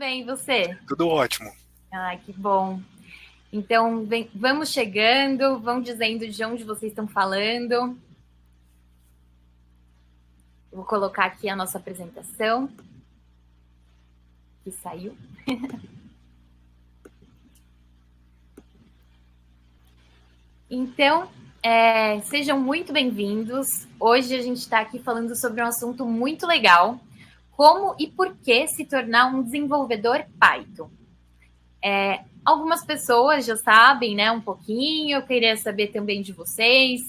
bem, e você? Tudo ótimo. Ai, que bom. Então, vamos chegando, vão dizendo de onde vocês estão falando. Eu vou colocar aqui a nossa apresentação, que saiu. Então, sejam muito bem-vindos. Hoje a gente está aqui falando sobre um assunto muito legal: como e por que se tornar um desenvolvedor Python. Algumas pessoas já sabem, né, um pouquinho. Eu queria saber também de vocês,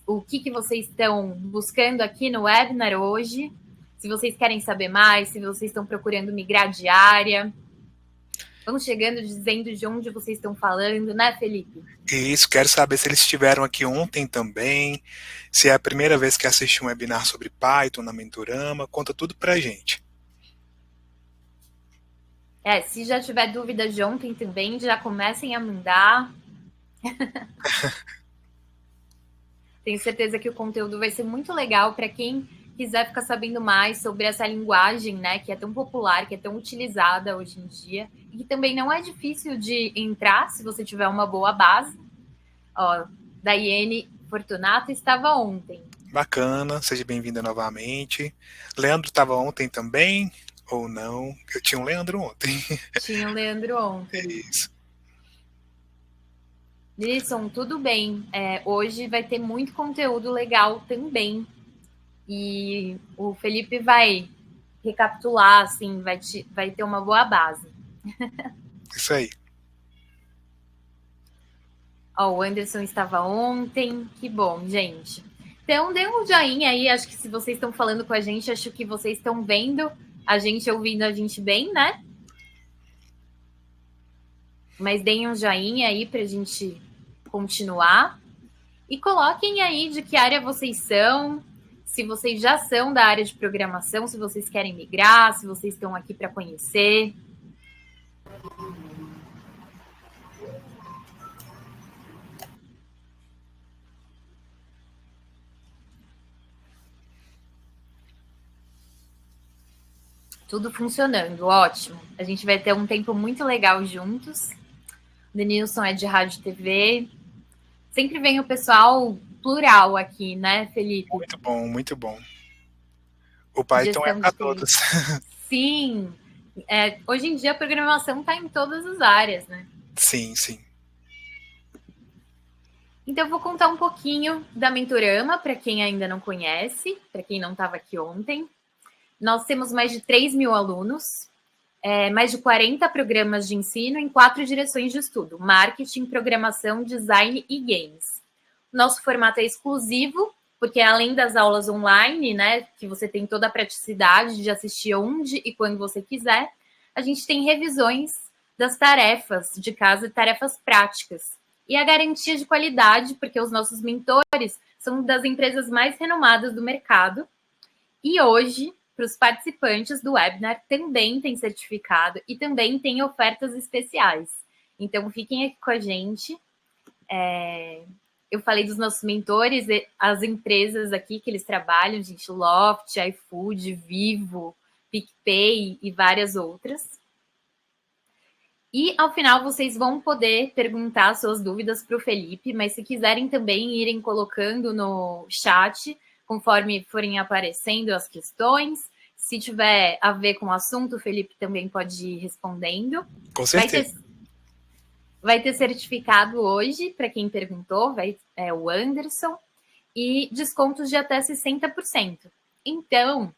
o que vocês estão buscando aqui no webinar hoje. Se vocês querem saber mais, se vocês estão procurando migrar de área. Vão chegando dizendo de onde vocês estão falando, né, Felipe? Isso, quero saber se eles estiveram aqui ontem também, se é a primeira vez que assiste um webinar sobre Python na Mentorama, conta tudo pra gente. Se já tiver dúvida de ontem também, já comecem a mandar. Tenho certeza que o conteúdo vai ser muito legal para quem quiser ficar sabendo mais sobre essa linguagem, né, que é tão popular, que é tão utilizada hoje em dia, e que também não é difícil de entrar se você tiver uma boa base. Ó, Daiane Fortunato estava ontem. Bacana, seja bem-vinda novamente. Leandro estava ontem também, ou não? Eu tinha um Leandro ontem. Tinha o Leandro ontem. Isso. Nilson, tudo bem. Hoje vai ter muito conteúdo legal também. E o Felipe vai recapitular, assim, vai ter uma boa base. Isso aí. Ó, o Anderson estava ontem. Que bom, gente. Então, dê um joinha aí. Acho que se vocês estão falando com a gente, acho que vocês estão vendo a gente, ouvindo a gente bem, né? Mas deem um joinha aí para a gente continuar. E coloquem aí de que área vocês são, se vocês já são da área de programação, se vocês querem migrar, se vocês estão aqui para conhecer. Tudo funcionando, ótimo. A gente vai ter um tempo muito legal juntos. O Denilson é de rádio e TV. Sempre vem o pessoal plural aqui, né, Felipe? Muito bom, muito bom. O Python é para todos. Sim. Hoje em dia a programação está em todas as áreas, né? Sim, sim. Então eu vou contar um pouquinho da Mentorama para quem ainda não conhece, para quem não estava aqui ontem. Nós temos mais de 3.000 alunos, mais de 40 programas de ensino em 4 direções de estudo: marketing, programação, design e games. Nosso formato é exclusivo, porque além das aulas online, né, que você tem toda a praticidade de assistir onde e quando você quiser, a gente tem revisões das tarefas de casa e tarefas práticas. E a garantia de qualidade, porque os nossos mentores são das empresas mais renomadas do mercado. E hoje, para os participantes do webinar, também tem certificado e também tem ofertas especiais. Então, fiquem aqui com a gente. Eu falei dos nossos mentores, as empresas aqui que eles trabalham, gente, Loft, iFood, Vivo, PicPay e várias outras. E ao final vocês vão poder perguntar suas dúvidas para o Felipe, mas se quiserem também irem colocando no chat, conforme forem aparecendo as questões. Se tiver a ver com o assunto, o Felipe também pode ir respondendo. Com certeza. Vai ter certificado hoje, para quem perguntou, o Anderson, e descontos de até 60%. Então,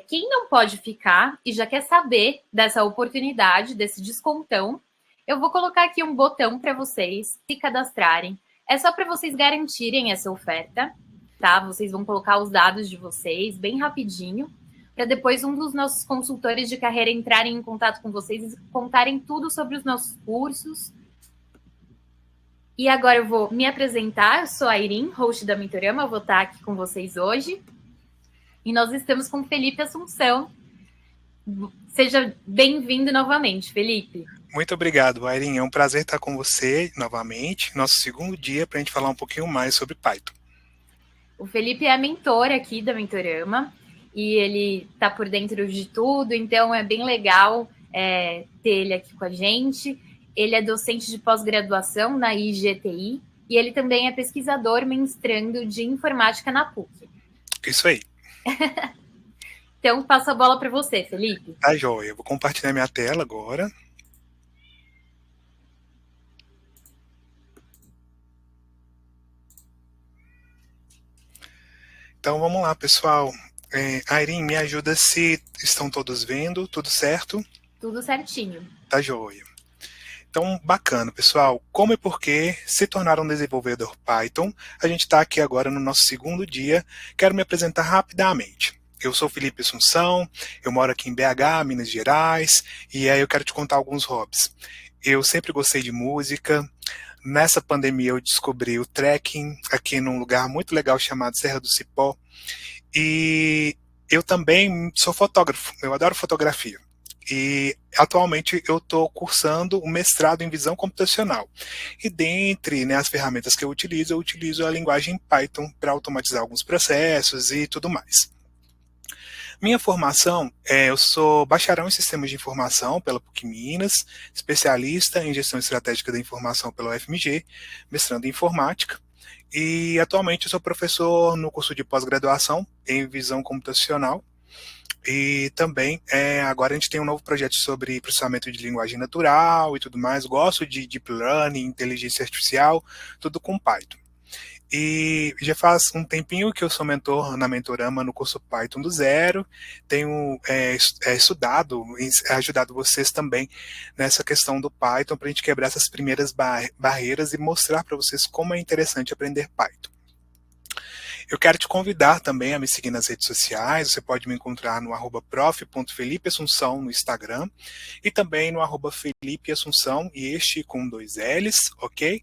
quem não pode ficar e já quer saber dessa oportunidade, desse descontão, eu vou colocar aqui um botão para vocês se cadastrarem. É só para vocês garantirem essa oferta, tá? Vocês vão colocar os dados de vocês bem rapidinho, para depois um dos nossos consultores de carreira entrarem em contato com vocês e contarem tudo sobre os nossos cursos. E agora eu vou me apresentar. Eu sou a Irin, host da Mentorama, eu vou estar aqui com vocês hoje. E nós estamos com Felipe Assunção. Seja bem-vindo novamente, Felipe. Muito obrigado, Airin. É um prazer estar com você novamente, nosso segundo dia, para a gente falar um pouquinho mais sobre Python. O Felipe é mentor aqui da Mentorama e ele está por dentro de tudo, então é bem legal ter ele aqui com a gente. Ele é docente de pós-graduação na IGTI e ele também é pesquisador mestrando de informática na PUC. Isso aí. Então, passo a bola para você, Felipe. Tá joia. Eu vou compartilhar minha tela agora. Então, vamos lá, pessoal. Airin, me ajuda se estão todos vendo, tudo certo? Tudo certinho. Tá joia. Então, bacana, pessoal. Como e por que se tornar um desenvolvedor Python? A gente está aqui agora no nosso segundo dia. Quero me apresentar rapidamente. Eu sou Felipe Assunção, eu moro aqui em BH, Minas Gerais, e aí eu quero te contar alguns hobbies. Eu sempre gostei de música. Nessa pandemia eu descobri o trekking aqui num lugar muito legal chamado Serra do Cipó. E eu também sou fotógrafo, eu adoro fotografia. E atualmente eu estou cursando um mestrado em visão computacional. E dentre as ferramentas que eu utilizo a linguagem Python para automatizar alguns processos e tudo mais. Minha formação, eu sou bacharel em sistemas de informação pela PUC Minas, especialista em gestão estratégica da informação pela UFMG, mestrando em informática. E atualmente eu sou professor no curso de pós-graduação em visão computacional. E também, agora a gente tem um novo projeto sobre processamento de linguagem natural e tudo mais. Gosto de Deep Learning, inteligência artificial, tudo com Python. E já faz um tempinho que eu sou mentor na Mentorama no curso Python do Zero. Tenho estudado, ajudado vocês também nessa questão do Python para a gente quebrar essas primeiras barreiras e mostrar para vocês como é interessante aprender Python. Eu quero te convidar também a me seguir nas redes sociais. Você pode me encontrar no @prof.felipeassunção no Instagram e também no @felipeassunção, e este com 2 L's, ok?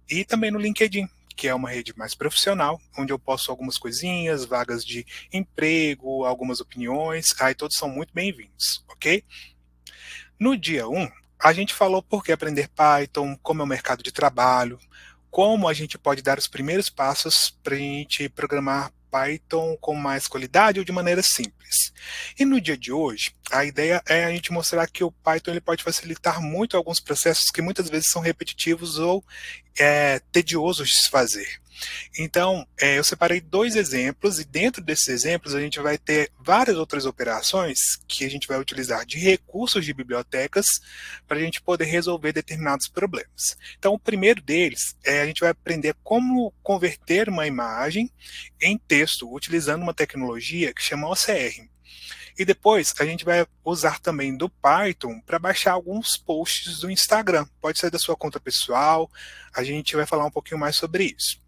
E também no LinkedIn, que é uma rede mais profissional, onde eu posto algumas coisinhas, vagas de emprego, algumas opiniões, aí todos são muito bem-vindos, ok? No dia 1, a gente falou por que aprender Python, como é o mercado de trabalho, como a gente pode dar os primeiros passos para a gente programar Python com mais qualidade ou de maneira simples. E no dia de hoje, a ideia é a gente mostrar que o Python ele pode facilitar muito alguns processos que muitas vezes são repetitivos ou tediosos de se fazer. Então, eu separei 2 exemplos, e dentro desses exemplos a gente vai ter várias outras operações que a gente vai utilizar de recursos de bibliotecas para a gente poder resolver determinados problemas. Então, o primeiro deles a gente vai aprender como converter uma imagem em texto, utilizando uma tecnologia que chama OCR. E depois a gente vai usar também do Python para baixar alguns posts do Instagram. Pode ser da sua conta pessoal, a gente vai falar um pouquinho mais sobre isso.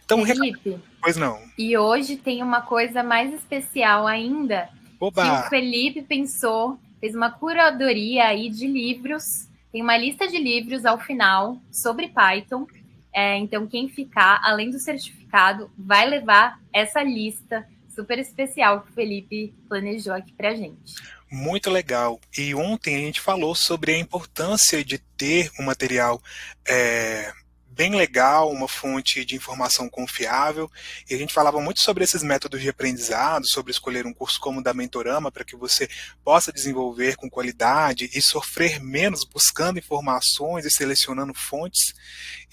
Então, Felipe, pois não. E hoje tem uma coisa mais especial ainda. Oba! Que o Felipe fez uma curadoria aí de livros. Tem uma lista de livros ao final sobre Python. Então, quem ficar, além do certificado, vai levar essa lista super especial que o Felipe planejou aqui pra gente. Muito legal. E ontem a gente falou sobre a importância de ter um material bem legal, uma fonte de informação confiável, e a gente falava muito sobre esses métodos de aprendizado, sobre escolher um curso como o da Mentorama, para que você possa desenvolver com qualidade e sofrer menos buscando informações e selecionando fontes.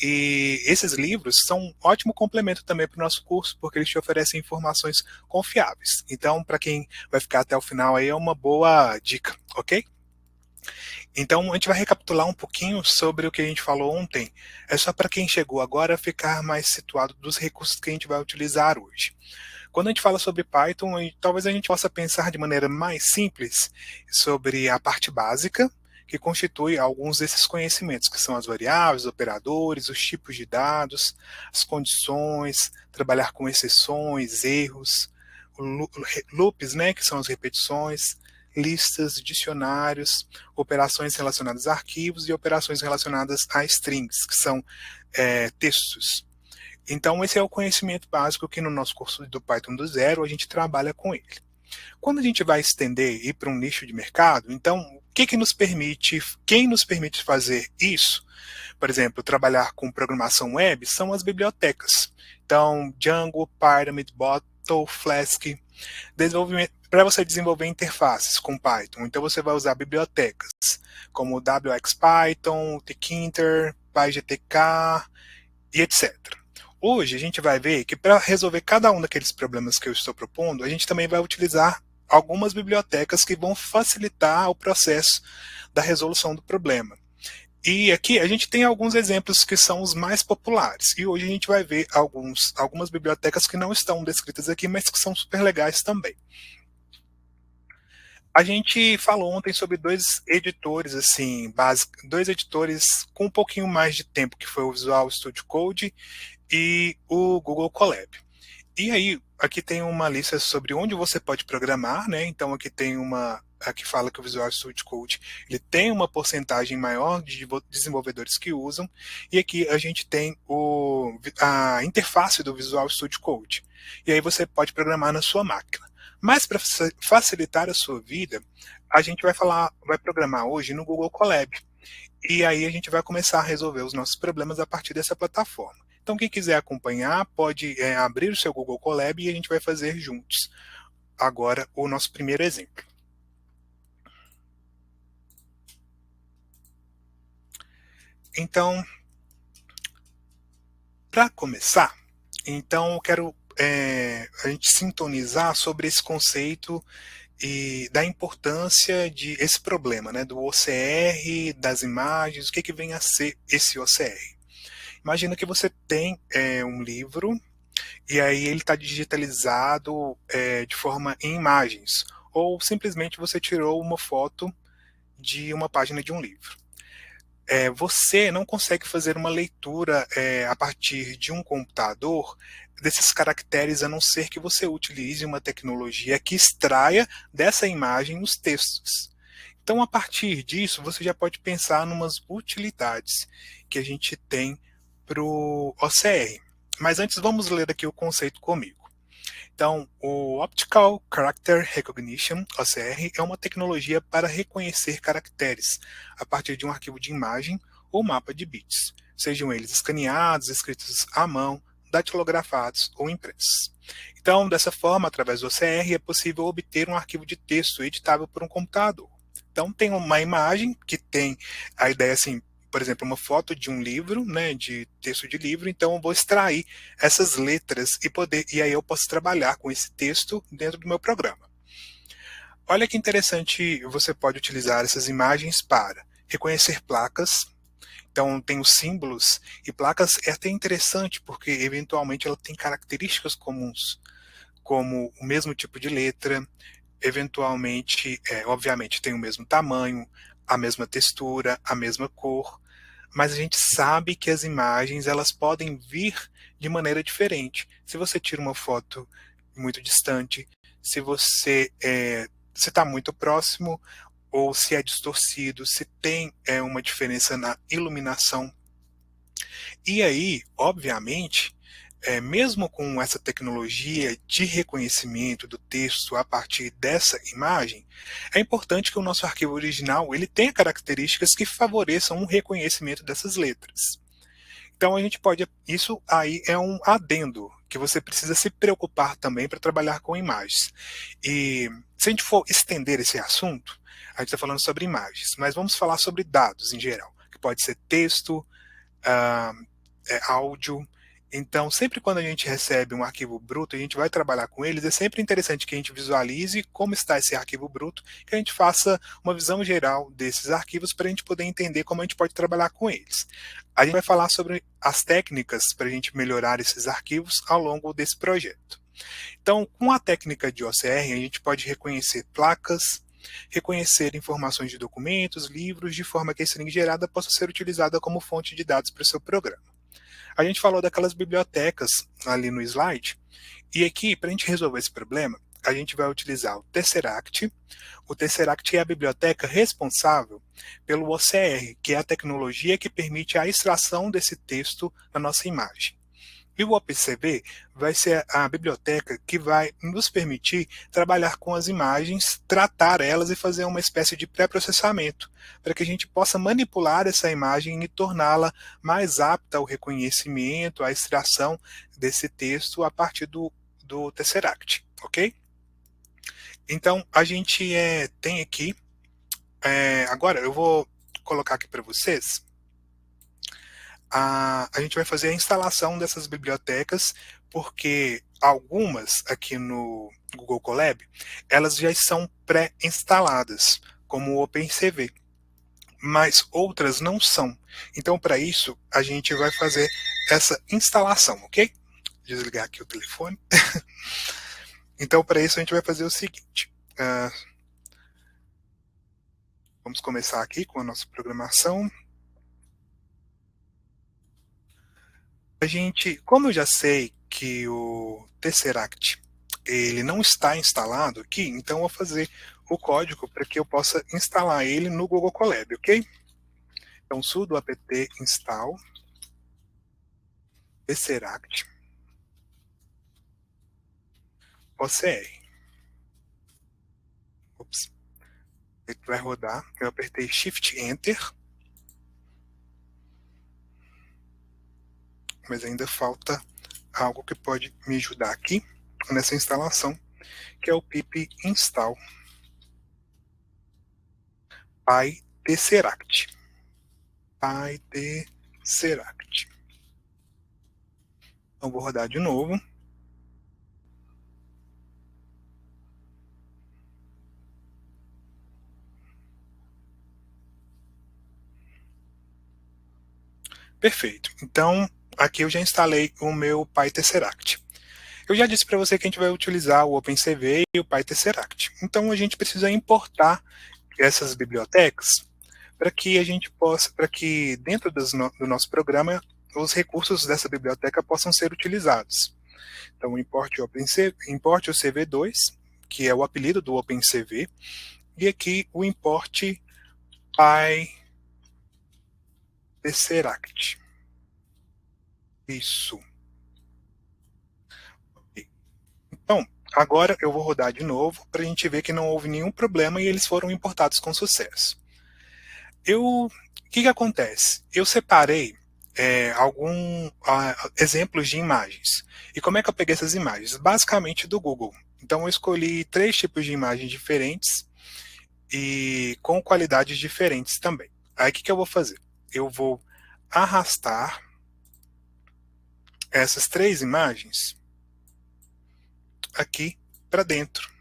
E esses livros são um ótimo complemento também para o nosso curso, porque eles te oferecem informações confiáveis. Então, para quem vai ficar até o final aí, é uma boa dica, ok? Então, a gente vai recapitular um pouquinho sobre o que a gente falou ontem. É só para quem chegou agora ficar mais situado dos recursos que a gente vai utilizar hoje. Quando a gente fala sobre Python, talvez a gente possa pensar de maneira mais simples sobre a parte básica, que constitui alguns desses conhecimentos, que são as variáveis, os operadores, os tipos de dados, as condições, trabalhar com exceções, erros, loops, né, que são as repetições, listas, dicionários, operações relacionadas a arquivos e operações relacionadas a strings, que são textos. Então, esse é o conhecimento básico que no nosso curso do Python do Zero a gente trabalha com ele. Quando a gente vai estender e ir para um nicho de mercado, então, quem nos permite fazer isso? Por exemplo, trabalhar com programação web são as bibliotecas. Então, Django, Pyramid, Bot Octo, Flask, para você desenvolver interfaces com Python. Então você vai usar bibliotecas como WXPython, Tkinter, PyGTK e etc. Hoje a gente vai ver que para resolver cada um daqueles problemas que eu estou propondo, a gente também vai utilizar algumas bibliotecas que vão facilitar o processo da resolução do problema. E aqui a gente tem alguns exemplos que são os mais populares. E hoje a gente vai ver algumas bibliotecas que não estão descritas aqui, mas que são super legais também. A gente falou ontem sobre dois editores, assim, dois editores com um pouquinho mais de tempo, que foi o Visual Studio Code e o Google Colab. E aí, aqui tem uma lista sobre onde você pode programar, né? Então aqui tem aqui fala que o Visual Studio Code ele tem uma porcentagem maior de desenvolvedores que usam, e aqui a gente tem a interface do Visual Studio Code. E aí você pode programar na sua máquina. Mas para facilitar a sua vida, a gente vai programar hoje no Google Colab. E aí a gente vai começar a resolver os nossos problemas a partir dessa plataforma. Então quem quiser acompanhar pode abrir o seu Google Colab e a gente vai fazer juntos agora o nosso primeiro exemplo. Então, para começar, então eu quero a gente sintonizar sobre esse conceito e da importância de esse problema, né, do OCR, das imagens, o que vem a ser esse OCR. Imagina que você tem um livro e aí ele está digitalizado de forma em imagens, ou simplesmente você tirou uma foto de uma página de um livro. Você não consegue fazer uma leitura a partir de um computador desses caracteres, a não ser que você utilize uma tecnologia que extraia dessa imagem os textos. Então, a partir disso, você já pode pensar em umas utilidades que a gente tem para o OCR. Mas antes, vamos ler aqui o conceito comigo. Então, o Optical Character Recognition, OCR, é uma tecnologia para reconhecer caracteres a partir de um arquivo de imagem ou mapa de bits, sejam eles escaneados, escritos à mão, datilografados ou impressos. Então, dessa forma, através do OCR, é possível obter um arquivo de texto editável por um computador. Então, tem uma imagem que tem a ideia assim, por exemplo, uma foto de um livro, né, de texto de livro, então eu vou extrair essas letras e aí eu posso trabalhar com esse texto dentro do meu programa. Olha que interessante, você pode utilizar essas imagens para reconhecer placas. Então tem os símbolos, e placas é até interessante porque eventualmente ela tem características comuns, como o mesmo tipo de letra, eventualmente, obviamente tem o mesmo tamanho, a mesma textura, a mesma cor, mas a gente sabe que as imagens elas podem vir de maneira diferente. Se você tira uma foto muito distante, se você está muito próximo, ou se é distorcido, se tem uma diferença na iluminação. E aí, obviamente, mesmo com essa tecnologia de reconhecimento do texto a partir dessa imagem, é importante que o nosso arquivo original ele tenha características que favoreçam um reconhecimento dessas letras. Então a gente pode, isso aí é um adendo que você precisa se preocupar também para trabalhar com imagens. E se a gente for estender esse assunto, a gente está falando sobre imagens, mas vamos falar sobre dados em geral, que pode ser texto, áudio. Então, sempre quando a gente recebe um arquivo bruto, a gente vai trabalhar com eles, é sempre interessante que a gente visualize como está esse arquivo bruto, que a gente faça uma visão geral desses arquivos para a gente poder entender como a gente pode trabalhar com eles. A gente vai falar sobre as técnicas para a gente melhorar esses arquivos ao longo desse projeto. Então, com a técnica de OCR, a gente pode reconhecer placas, reconhecer informações de documentos, livros, de forma que a string gerada possa ser utilizada como fonte de dados para o seu programa. A gente falou daquelas bibliotecas ali no slide, e aqui, para a gente resolver esse problema, a gente vai utilizar o Tesseract. O Tesseract é a biblioteca responsável pelo OCR, que é a tecnologia que permite a extração desse texto na nossa imagem. E o OPCV vai ser a biblioteca que vai nos permitir trabalhar com as imagens, tratar elas e fazer uma espécie de pré-processamento, para que a gente possa manipular essa imagem e torná-la mais apta ao reconhecimento, à extração desse texto a partir do Tesseract, ok? Então, a gente tem aqui, agora eu vou colocar aqui para vocês, a gente vai fazer a instalação dessas bibliotecas, porque algumas aqui no Google Colab, elas já são pré-instaladas, como o OpenCV, mas outras não são. Então, para isso, a gente vai fazer essa instalação, ok? Desligar aqui o telefone. Então, para isso, a gente vai fazer o seguinte. Vamos começar aqui com a nossa programação. Como eu já sei que o Tesseract ele não está instalado aqui, então eu vou fazer o código para que eu possa instalar ele no Google Colab, ok? Então, sudo apt install Tesseract OCR. Ops. Ele vai rodar. Eu apertei Shift Enter. Mas ainda falta algo que pode me ajudar aqui nessa instalação, que é o pip install PyTesseract. PyTesseract. Então vou rodar de novo. Perfeito. Então aqui eu já instalei o meu PyTesseract. Eu já disse para você que a gente vai utilizar o OpenCV e o PyTesseract. Então a gente precisa importar essas bibliotecas para que a gente possa, para que dentro do nosso programa os recursos dessa biblioteca possam ser utilizados. Então importe o CV2, que é o apelido do OpenCV, e aqui o importe PyTesseract. Isso. Então, agora eu vou rodar de novo para a gente ver que não houve nenhum problema e eles foram importados com sucesso. O que acontece? Eu separei alguns exemplos de imagens. E como é que eu peguei essas imagens? Basicamente do Google. Então eu escolhi 3 tipos de imagens diferentes e com qualidades diferentes também. Aí o que eu vou fazer? Eu vou arrastar essas 3 imagens aqui para dentro.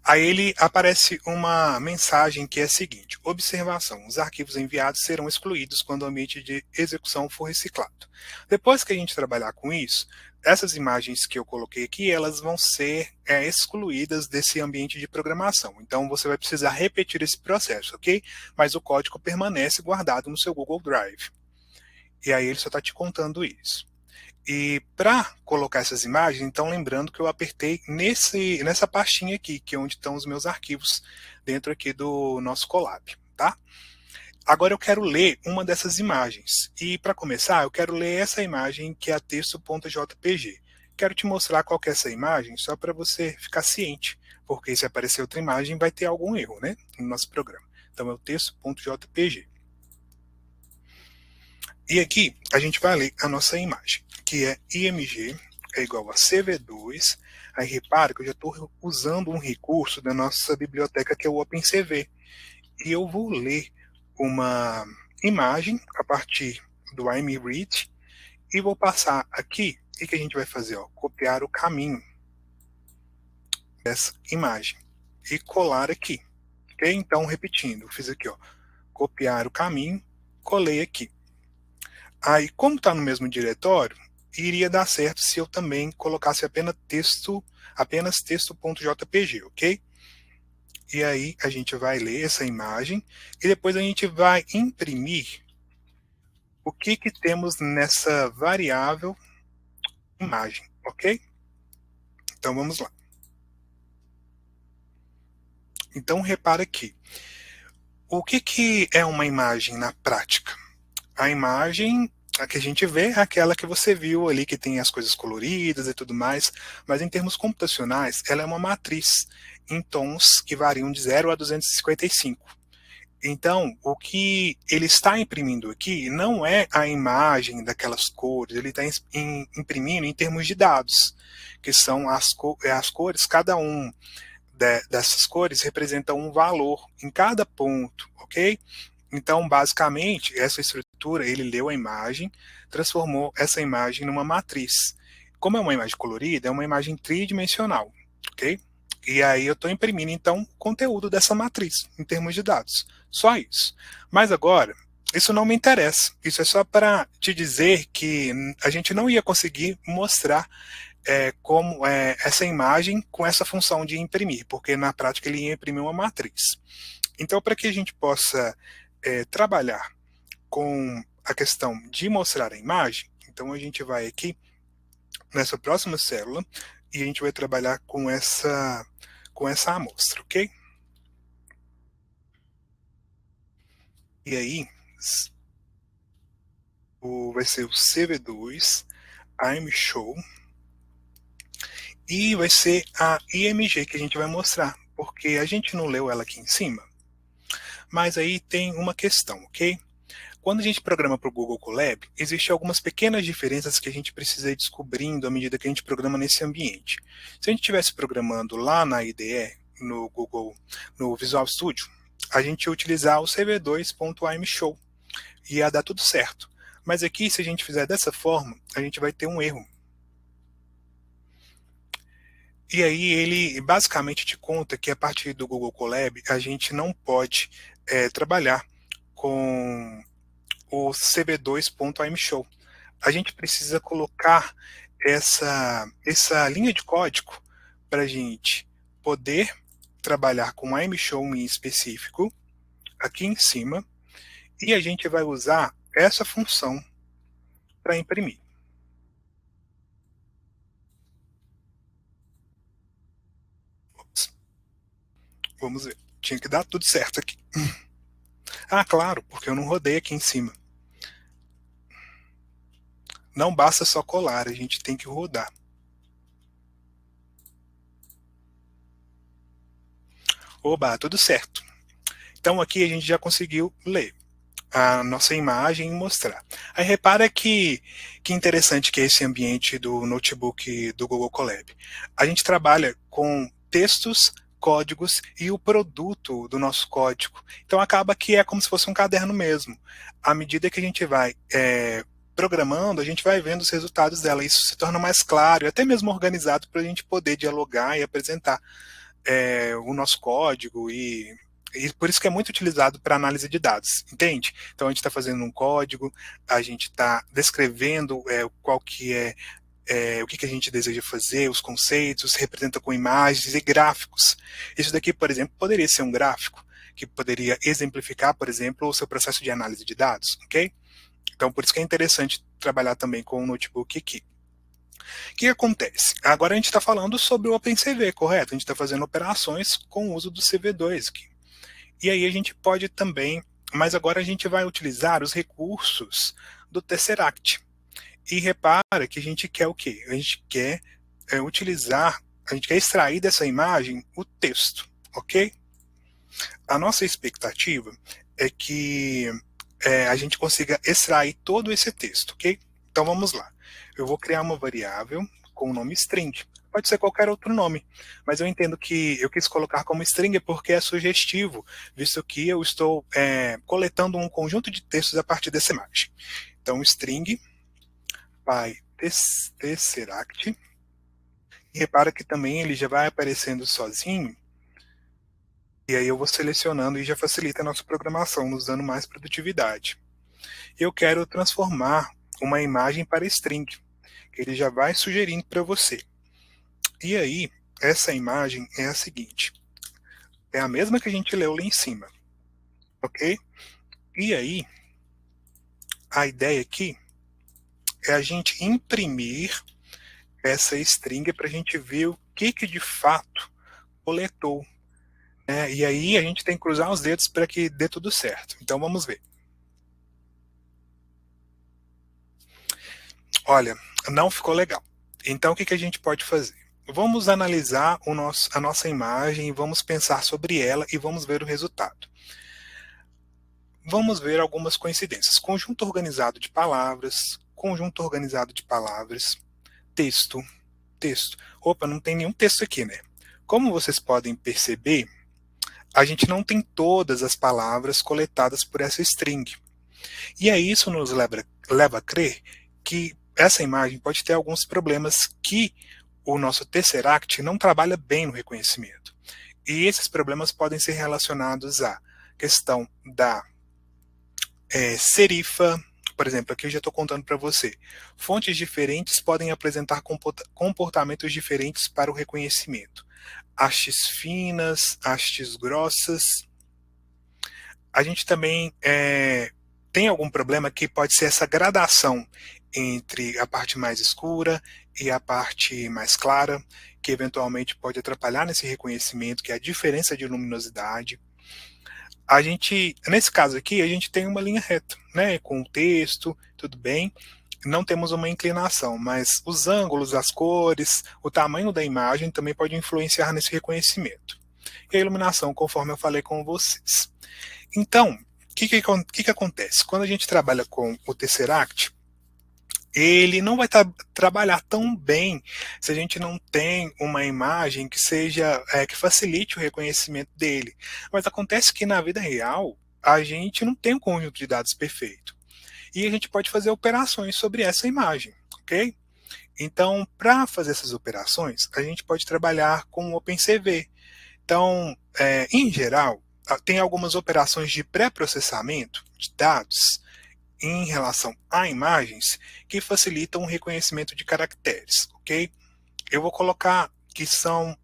Aí ele aparece uma mensagem que é a seguinte: observação, os arquivos enviados serão excluídos quando o ambiente de execução for reciclado. Depois que a gente trabalhar com isso, essas imagens que eu coloquei aqui, elas vão ser excluídas desse ambiente de programação. Então você vai precisar repetir esse processo, ok? Mas o código permanece guardado no seu Google Drive. E aí ele só está te contando isso. E para colocar essas imagens, então lembrando que eu apertei nessa pastinha aqui, que é onde estão os meus arquivos dentro aqui do nosso Colab, tá? Agora eu quero ler uma dessas imagens. E para começar, eu quero ler essa imagem que é a texto.jpg. Quero te mostrar qual que é essa imagem, só para você ficar ciente, porque se aparecer outra imagem vai ter algum erro, né, no nosso programa. Então é o texto.jpg. E aqui a gente vai ler a nossa imagem, que é img é igual a cv2. Aí repara que eu já estou usando um recurso da nossa biblioteca, que é o OpenCV. E eu vou ler uma imagem a partir do imread e vou passar aqui. O que a gente vai fazer? Copiar o caminho dessa imagem e colar aqui. Okay? Então, repetindo, eu fiz aqui, copiar o caminho, colei aqui. Aí, como está no mesmo diretório, iria dar certo se eu também colocasse apenas texto.jpg, ok? E aí a gente vai ler essa imagem e depois a gente vai imprimir o que temos nessa variável imagem, ok? Então vamos lá. Então repara aqui. O que é uma imagem na prática? A imagem que a gente vê é aquela que você viu ali, que tem as coisas coloridas e tudo mais, mas em termos computacionais, ela é uma matriz em tons que variam de 0 a 255. Então, o que ele está imprimindo aqui não é a imagem daquelas cores, ele está imprimindo em termos de dados, que são as cores, cada um dessas cores representa um valor em cada ponto, ok? Então, basicamente, essa estrutura, ele leu a imagem, transformou essa imagem numa matriz. Como é uma imagem colorida, é uma imagem tridimensional, ok? E aí eu estou imprimindo, então, o conteúdo dessa matriz, em termos de dados. Só isso. Mas agora, isso não me interessa. Isso é só para te dizer que a gente não ia conseguir mostrar como essa imagem com essa função de imprimir, porque na prática ele ia imprimir uma matriz. Então, para que a gente possa trabalhar com a questão de mostrar a imagem, então a gente vai aqui nessa próxima célula e a gente vai trabalhar com essa amostra, ok? E aí, vai ser o CV2, IMShow, e vai ser a IMG que a gente vai mostrar, porque a gente não leu ela aqui em cima. Mas aí tem uma questão, ok? Quando a gente programa para o Google Colab, existem algumas pequenas diferenças que a gente precisa ir descobrindo à medida que a gente programa nesse ambiente. Se a gente estivesse programando lá na IDE, no Visual Studio, a gente ia utilizar o cv2.imshow e ia dar tudo certo. Mas aqui, se a gente fizer dessa forma, a gente vai ter um erro. E aí ele basicamente te conta que a partir do Google Colab a gente não pode trabalhar com o cv2.imshow. A gente precisa colocar essa linha de código para a gente poder trabalhar com a imshow em específico, aqui em cima, e a gente vai usar essa função para imprimir. Ops. Vamos ver. Tinha que dar tudo certo aqui. Ah, claro, porque eu não rodei aqui em cima. Não basta só colar, a gente tem que rodar. Oba, tudo certo. Então aqui a gente já conseguiu ler a nossa imagem e mostrar. Aí repara que interessante que é esse ambiente do notebook do Google Colab. A gente trabalha com textos, códigos e o produto do nosso código. Então acaba que é como se fosse um caderno mesmo. À medida que a gente vai programando, a gente vai vendo os resultados dela. Isso se torna mais claro e até mesmo organizado para a gente poder dialogar e apresentar o nosso código e por isso que é muito utilizado para análise de dados, entende? Então a gente está fazendo um código, a gente está descrevendo qual que o que a gente deseja fazer, os conceitos, representa com imagens e gráficos. Isso daqui, por exemplo, poderia ser um gráfico que poderia exemplificar, por exemplo, o seu processo de análise de dados, ok? Então por isso que é interessante trabalhar também com o notebook aqui. O que acontece? Agora a gente está falando sobre o OpenCV, correto? A gente está fazendo operações com o uso do CV2 aqui. E aí a gente pode também, mas agora a gente vai utilizar os recursos do Tesseract. E repara que a gente quer o quê? A gente quer a gente quer extrair dessa imagem o texto, ok? A nossa expectativa é que a gente consiga extrair todo esse texto, ok? Então vamos lá. Eu vou criar uma variável com o nome string. Pode ser qualquer outro nome, mas eu entendo que eu quis colocar como string porque é sugestivo, visto que eu estou coletando um conjunto de textos a partir dessa imagem. Então, string pyTesseract, e repara que também ele já vai aparecendo sozinho, e aí eu vou selecionando e já facilita a nossa programação, nos dando mais produtividade. Eu quero transformar uma imagem para string, que ele já vai sugerindo para você. E aí, essa imagem é a seguinte. É a mesma que a gente leu lá em cima. Ok? E aí, a ideia aqui é a gente imprimir essa string para a gente ver o que de fato coletou. E aí a gente tem que cruzar os dedos para que dê tudo certo. Então vamos ver. Olha, não ficou legal. Então o que a gente pode fazer? Vamos analisar a nossa imagem, vamos pensar sobre ela e vamos ver o resultado. vamos ver algumas coincidências. Conjunto organizado de palavras, texto, texto. Opa, não tem nenhum texto aqui, né? Como vocês podem perceber, a gente não tem todas as palavras coletadas por essa string. E aí isso nos leva a crer que essa imagem pode ter alguns problemas que o nosso Tesseract não trabalha bem no reconhecimento. E esses problemas podem ser relacionados à questão da serifa. Por exemplo, aqui eu já estou contando para você. Fontes diferentes podem apresentar comportamentos diferentes para o reconhecimento. Hastes finas, hastes grossas. A gente também tem algum problema que pode ser essa gradação entre a parte mais escura e a parte mais clara, que eventualmente pode atrapalhar nesse reconhecimento, que é a diferença de luminosidade. Nesse caso aqui, a gente tem uma linha reta, né, com o texto, tudo bem, não temos uma inclinação, mas os ângulos, as cores, o tamanho da imagem também pode influenciar nesse reconhecimento. E a iluminação, conforme eu falei com vocês. Então, o que acontece? Quando a gente trabalha com o Tesseract, ele não vai trabalhar tão bem se a gente não tem uma imagem que seja que facilite o reconhecimento dele. Mas acontece que na vida real a gente não tem um conjunto de dados perfeito e a gente pode fazer operações sobre essa imagem, ok? Então, para fazer essas operações, a gente pode trabalhar com o OpenCV. Então, em geral, tem algumas operações de pré-processamento de dados em relação a imagens que facilitam o reconhecimento de caracteres, ok? Eu vou colocar que são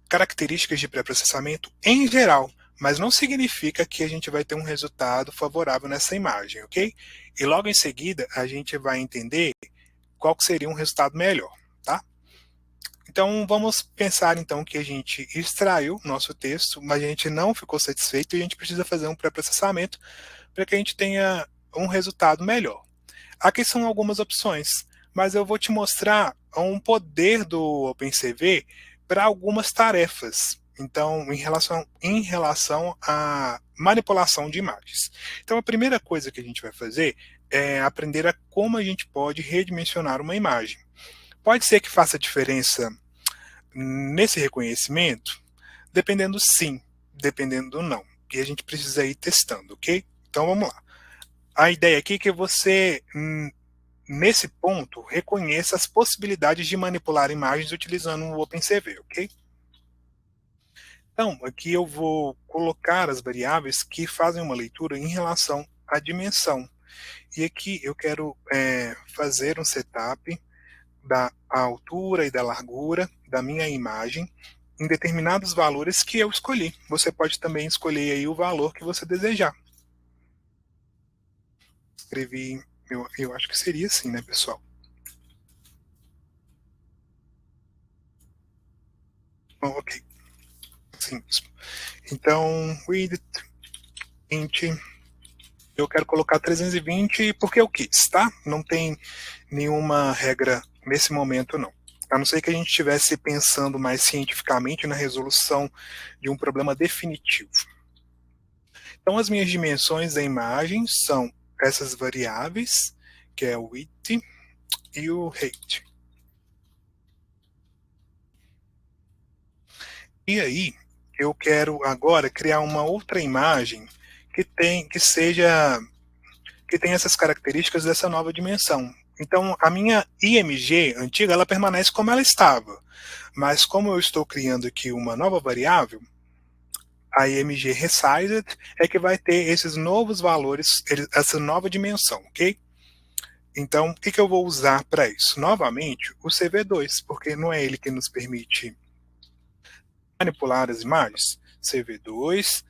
características de pré-processamento em geral, mas não significa que a gente vai ter um resultado favorável nessa imagem, ok? E logo em seguida a gente vai entender qual que seria um resultado melhor, tá? Então vamos pensar então que a gente extraiu nosso texto, mas a gente não ficou satisfeito e a gente precisa fazer um pré-processamento para que a gente tenha um resultado melhor. Aqui são algumas opções, mas eu vou te mostrar um poder do OpenCV para algumas tarefas. Então, em relação à manipulação de imagens. Então, a primeira coisa que a gente vai fazer é aprender a como a gente pode redimensionar uma imagem. Pode ser que faça diferença nesse reconhecimento? Dependendo sim, dependendo não. E a gente precisa ir testando, ok? Então vamos lá. A ideia aqui é que você, nesse ponto, reconheça as possibilidades de manipular imagens utilizando o OpenCV, ok? Então, aqui eu vou colocar as variáveis que fazem uma leitura em relação à dimensão. E aqui eu quero fazer um setup da altura e da largura da minha imagem em determinados valores que eu escolhi. Você pode também escolher aí o valor que você desejar. Escrevi, eu acho que seria assim, né, pessoal? Bom, ok. Assim mesmo. Então, width, int, eu quero colocar 320 porque eu quis, tá? Não tem nenhuma regra nesse momento, não. A não ser que a gente estivesse pensando mais cientificamente na resolução de um problema definitivo. Então, as minhas dimensões da imagem são essas variáveis, que é o width e o height. E aí, eu quero agora criar uma outra imagem que tenha essas características dessa nova dimensão. Então, a minha IMG antiga, ela permanece como ela estava. Mas como eu estou criando aqui uma nova variável, a IMG resized é que vai ter esses novos valores, essa nova dimensão, ok? Então, o que eu vou usar para isso? Novamente, o CV2, porque não é ele que nos permite manipular as imagens. CV2,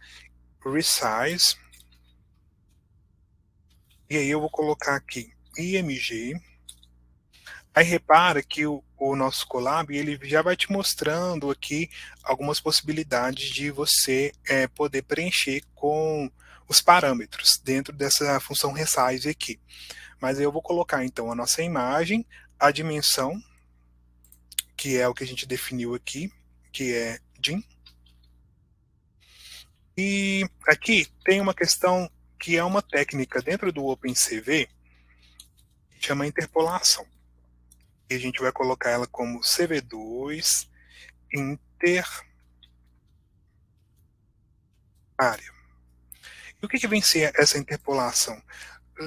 resize, e aí eu vou colocar aqui IMG. Aí repara que o nosso Colab ele já vai te mostrando aqui algumas possibilidades de você poder preencher com os parâmetros dentro dessa função resize aqui. Mas eu vou colocar então a nossa imagem, a dimensão, que é o que a gente definiu aqui, que é DIN. E aqui tem uma questão que é uma técnica dentro do OpenCV, que chama interpolação. E a gente vai colocar ela como CV2 interárea. E o que vem ser essa interpolação?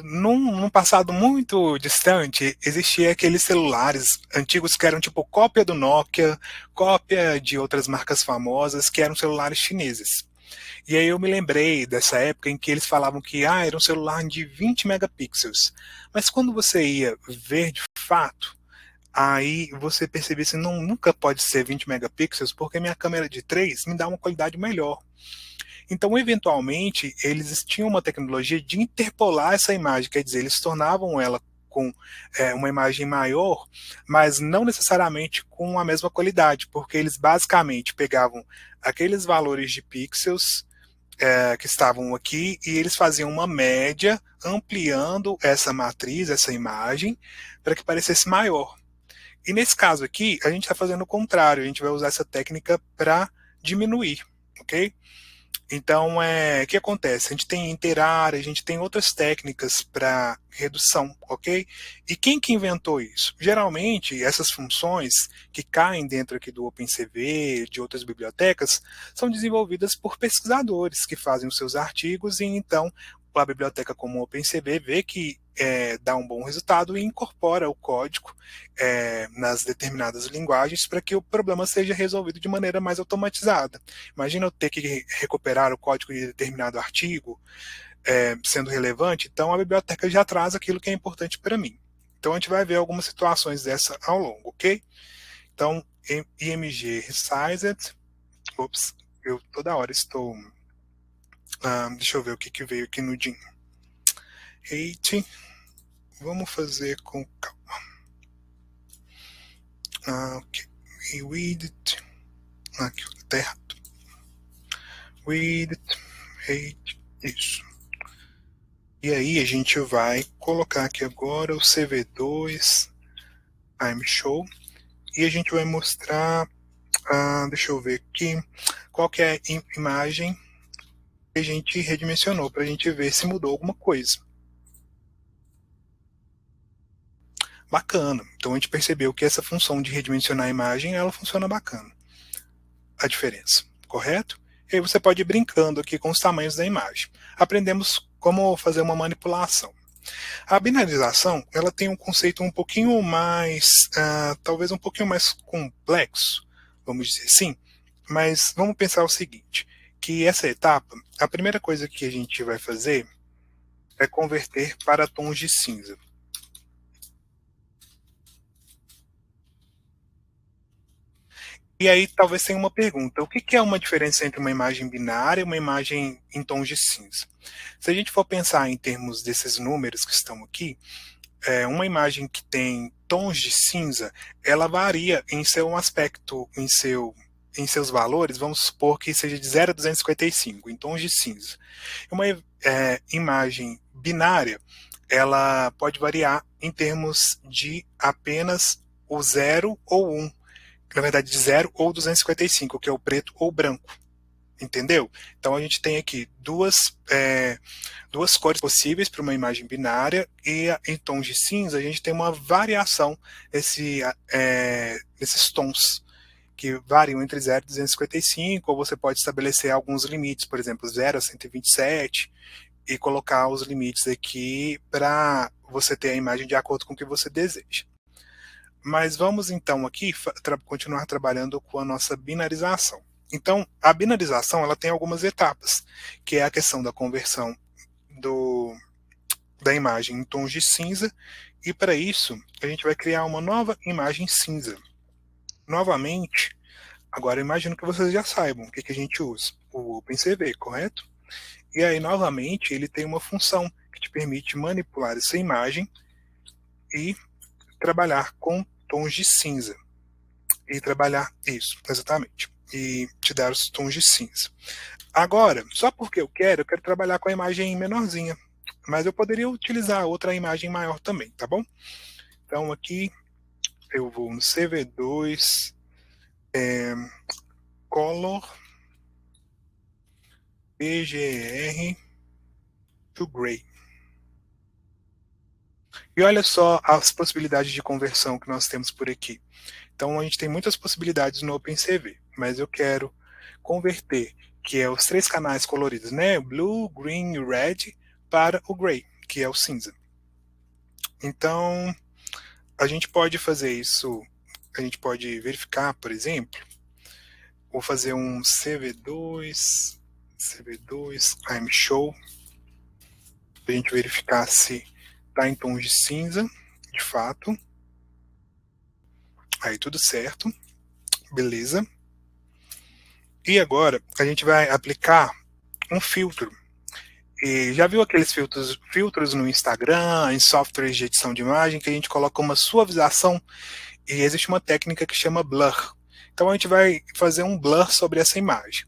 Num passado muito distante, existia aqueles celulares antigos que eram tipo cópia do Nokia, cópia de outras marcas famosas, que eram celulares chineses. E aí eu me lembrei dessa época em que eles falavam que era um celular de 20 megapixels. Mas quando você ia ver de fato, aí você percebia assim, não, nunca pode ser 20 megapixels, porque minha câmera de 3 me dá uma qualidade melhor. Então, eventualmente, eles tinham uma tecnologia de interpolar essa imagem, quer dizer, eles tornavam ela com uma imagem maior, mas não necessariamente com a mesma qualidade, porque eles basicamente pegavam aqueles valores de pixels que estavam aqui e eles faziam uma média ampliando essa matriz, essa imagem, para que parecesse maior. E nesse caso aqui, a gente está fazendo o contrário, a gente vai usar essa técnica para diminuir, ok? Então, o que acontece? A gente tem interar, a gente tem outras técnicas para redução, ok? E quem que inventou isso? Geralmente, essas funções que caem dentro aqui do OpenCV, de outras bibliotecas, são desenvolvidas por pesquisadores que fazem os seus artigos e então a biblioteca como o OpenCV vê que dá um bom resultado e incorpora o código nas determinadas linguagens para que o problema seja resolvido de maneira mais automatizada. Imagina eu ter que recuperar o código de determinado artigo sendo relevante, então a biblioteca já traz aquilo que é importante para mim. Então a gente vai ver algumas situações dessa ao longo, ok? Então, IMG resized, ops, eu toda hora estou, deixa eu ver o que veio aqui no DIN. 8, vamos fazer com calma. Ok, e width, aqui está errado. Width, 8, isso. E aí a gente vai colocar aqui agora o CV2 I'm Show e a gente vai mostrar, deixa eu ver aqui, qual que é a imagem que a gente redimensionou para a gente ver se mudou alguma coisa. Bacana. Então a gente percebeu que essa função de redimensionar a imagem, ela funciona bacana. A diferença, correto? E aí você pode ir brincando aqui com os tamanhos da imagem. Aprendemos como fazer uma manipulação. A binarização, ela tem um conceito um pouquinho mais, talvez um pouquinho mais complexo, vamos dizer assim, mas vamos pensar o seguinte, que essa etapa, a primeira coisa que a gente vai fazer é converter para tons de cinza. E aí talvez tenha uma pergunta, o que é uma diferença entre uma imagem binária e uma imagem em tons de cinza? Se a gente for pensar em termos desses números que estão aqui, uma imagem que tem tons de cinza, ela varia em seu aspecto, em seus valores, vamos supor que seja de 0 a 255, em tons de cinza. Uma imagem binária, ela pode variar em termos de apenas o 0 ou 1, na verdade de 0 ou 255, que é o preto ou branco. Entendeu? Então a gente tem aqui duas cores possíveis para uma imagem binária e em tons de cinza a gente tem uma variação desses tons que variam entre 0 e 255, ou você pode estabelecer alguns limites, por exemplo, 0 a 127, e colocar os limites aqui para você ter a imagem de acordo com o que você deseja. Mas vamos então aqui continuar trabalhando com a nossa binarização. Então, a binarização ela tem algumas etapas, que é a questão da conversão da imagem em tons de cinza, e para isso a gente vai criar uma nova imagem cinza. Novamente, agora eu imagino que vocês já saibam o que a gente usa, o OpenCV, correto? E aí, novamente, ele tem uma função que te permite manipular essa imagem e trabalhar com tons de cinza. E trabalhar isso, exatamente. E te dar os tons de cinza. Agora, só porque eu quero trabalhar com a imagem menorzinha. Mas eu poderia utilizar outra imagem maior também, tá bom? Então aqui eu vou no CV2 Color BGR to Gray. E olha só as possibilidades de conversão que nós temos por aqui. Então, a gente tem muitas possibilidades no OpenCV, mas eu quero converter, que é os 3 canais coloridos, né? Blue, Green e Red, para o Gray, que é o cinza. Então, a gente pode fazer isso, a gente pode verificar, por exemplo, vou fazer um CV2 I'm Show, para a gente verificar se está em tons de cinza, de fato. Aí tudo certo, beleza. E agora a gente vai aplicar um filtro. E já viu aqueles filtros no Instagram, em softwares de edição de imagem, que a gente coloca uma suavização e existe uma técnica que chama blur. Então a gente vai fazer um blur sobre essa imagem.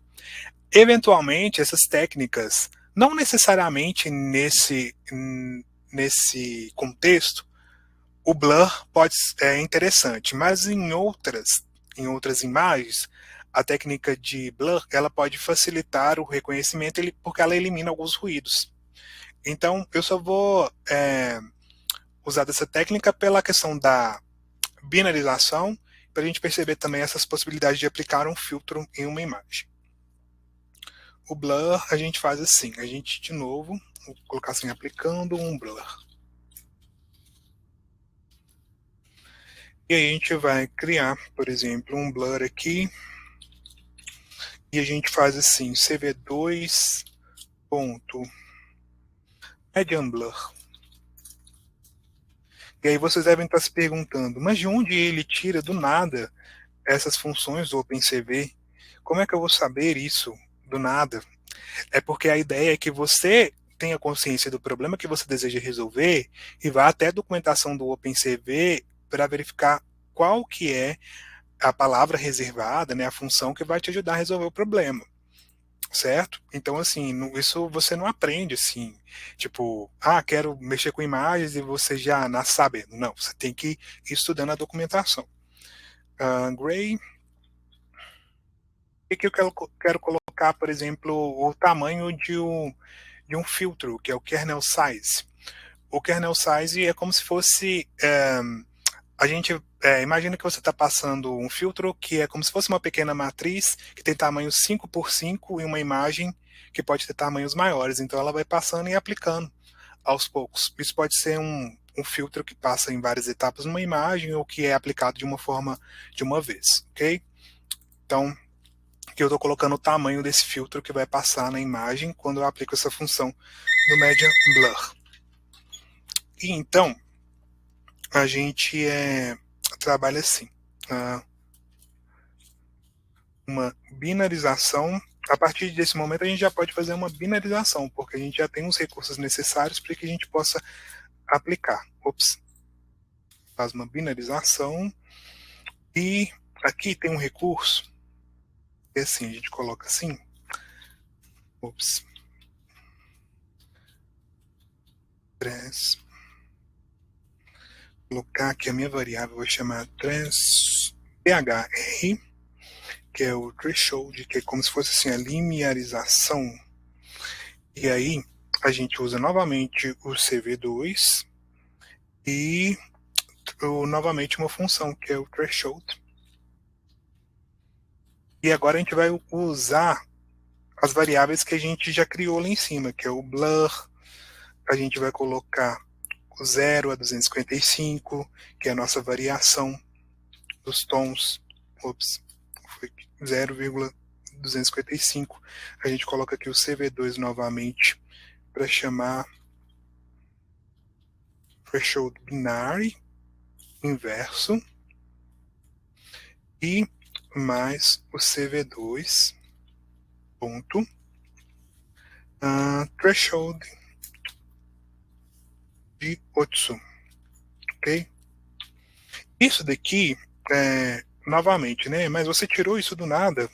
Eventualmente, essas técnicas, não necessariamente nesse contexto, o blur pode ser interessante, mas em outras imagens, a técnica de blur ela pode facilitar o reconhecimento porque ela elimina alguns ruídos. Então, eu só vou usar dessa técnica pela questão da binarização, para a gente perceber também essas possibilidades de aplicar um filtro em uma imagem. O blur a gente faz assim, a gente de novo, vou colocar assim, aplicando um blur. E aí a gente vai criar, por exemplo, um blur aqui, e a gente faz assim, CV2 median blur. E aí vocês devem estar se perguntando, mas de onde ele tira do nada essas funções do OpenCV? Como é que eu vou saber isso do nada? É porque a ideia é que você tenha consciência do problema que você deseja resolver e vá até a documentação do OpenCV para verificar qual que é a palavra reservada, né, a função que vai te ajudar a resolver o problema, certo? Então, assim, isso você não aprende, assim, tipo, quero mexer com imagens e você já nasce sabendo. Não, você tem que ir estudando a documentação. Gray. E que eu quero colocar, por exemplo, o tamanho de um filtro, que é o kernel size. O kernel size é como se fosse... a gente imagina que você está passando um filtro que é como se fosse uma pequena matriz que tem tamanho 5 por 5 e uma imagem que pode ter tamanhos maiores. Então ela vai passando e aplicando aos poucos. Isso pode ser um filtro que passa em várias etapas numa imagem ou que é aplicado de uma forma de uma vez, ok? Então, que eu estou colocando o tamanho desse filtro que vai passar na imagem quando eu aplico essa função do Median Blur. E então, a gente trabalha assim, uma binarização. A partir desse momento a gente já pode fazer uma binarização, porque a gente já tem os recursos necessários para que a gente possa aplicar. Faz uma binarização e aqui tem um recurso, e assim, a gente coloca assim, colocar aqui a minha variável, vou chamar THR, que é o threshold, que é como se fosse assim a linearização. E aí a gente usa novamente o CV2 e novamente uma função, que é o threshold. E agora a gente vai usar as variáveis que a gente já criou lá em cima, que é o blur. A gente vai colocar o 0 a 255, que é a nossa variação dos tons. Foi 0,255. A gente coloca aqui o CV2 novamente para chamar threshold binary inverso e mais o CV2 ponto threshold de Otsu, ok? Isso daqui novamente, né? Mas você tirou isso do nada.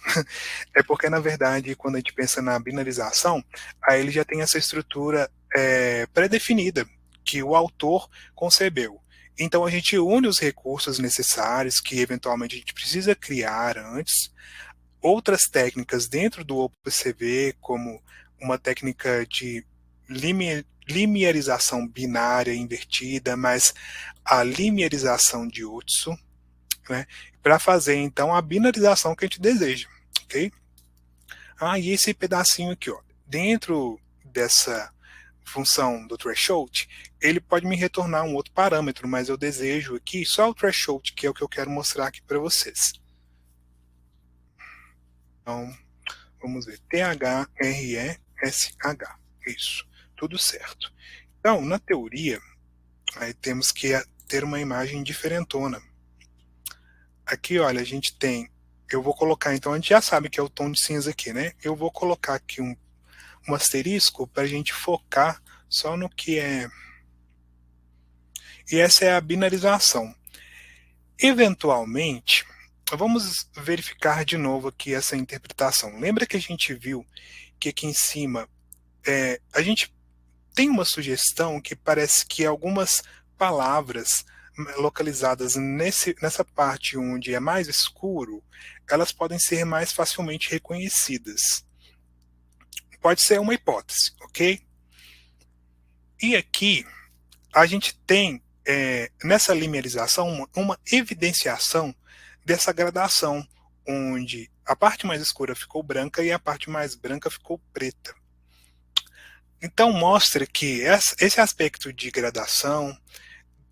É porque, na verdade, quando a gente pensa na binarização, aí ele já tem essa estrutura pré-definida que o autor concebeu. Então, a gente une os recursos necessários que, eventualmente, a gente precisa criar antes, outras técnicas dentro do OpenCV, como uma técnica de limiarização binária invertida, mas a limiarização de Utsu, né, para fazer então a binarização que a gente deseja, ok? E esse pedacinho aqui, ó, dentro dessa função do threshold, ele pode me retornar um outro parâmetro, mas eu desejo aqui só o threshold, que é o que eu quero mostrar aqui para vocês. Então, vamos ver, THRESH, isso, tudo certo. Então, na teoria, aí temos que ter uma imagem diferentona. Aqui, olha, a gente tem, eu vou colocar, então a gente já sabe que é o tom de cinza aqui, né? Eu vou colocar aqui um asterisco para a gente focar só no que é. E essa é a binarização. Eventualmente, vamos verificar de novo aqui essa interpretação. Lembra que a gente viu que aqui em cima a gente tem uma sugestão que parece que algumas palavras localizadas nessa parte onde é mais escuro, elas podem ser mais facilmente reconhecidas. Pode ser uma hipótese, ok? E aqui a gente tem nessa linearização uma evidenciação dessa gradação, onde a parte mais escura ficou branca e a parte mais branca ficou preta. Então mostra que esse aspecto de gradação,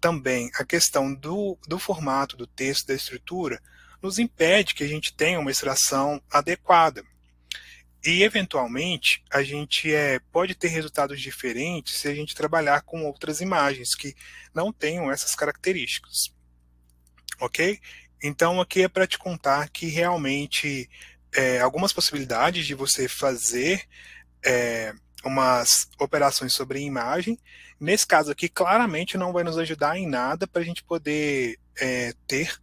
também a questão do formato do texto, da estrutura, nos impede que a gente tenha uma extração adequada. E, eventualmente, a gente pode ter resultados diferentes se a gente trabalhar com outras imagens que não tenham essas características. Ok? Então, aqui é para te contar que realmente algumas possibilidades de você fazer umas operações sobre imagem. Nesse caso aqui, claramente não vai nos ajudar em nada para a gente poder ter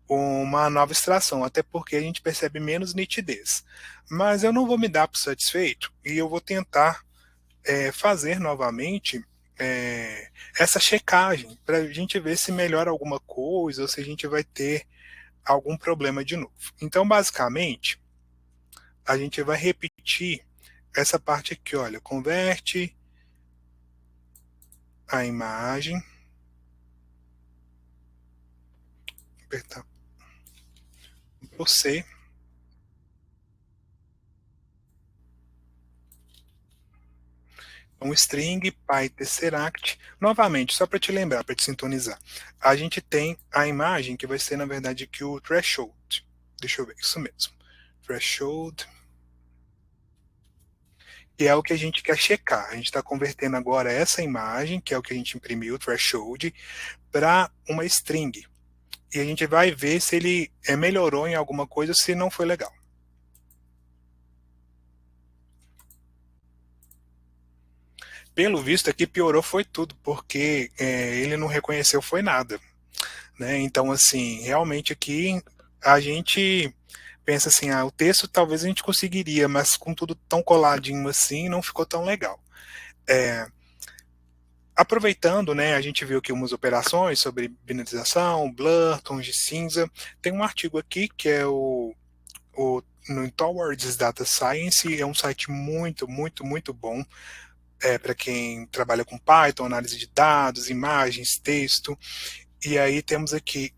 uma nova extração, até porque a gente percebe menos nitidez. Mas eu não vou me dar por satisfeito e eu vou tentar fazer novamente essa checagem para a gente ver se melhora alguma coisa ou se a gente vai ter algum problema de novo. Então, basicamente, a gente vai repetir essa parte aqui, olha, converte a imagem, apertar por C, um string pytesseract. Novamente, só para te lembrar, para te sintonizar, a gente tem a imagem que vai ser, na verdade, aqui o threshold. Deixa eu ver, isso mesmo. Threshold. Que é o que a gente quer checar. A gente está convertendo agora essa imagem, que é o que a gente imprimiu, o threshold, para uma string. E a gente vai ver se ele melhorou em alguma coisa, se não foi legal. Pelo visto aqui piorou foi tudo, porque ele não reconheceu foi nada. Né? Então, assim, realmente aqui a gente pensa assim, o texto talvez a gente conseguiria, mas com tudo tão coladinho assim, não ficou tão legal. Aproveitando, né, a gente viu aqui umas operações sobre binarização, blur, tons de cinza. Tem um artigo aqui que é no Towards Data Science, é um site muito, muito, muito bom para quem trabalha com Python, análise de dados, imagens, texto. E aí temos aqui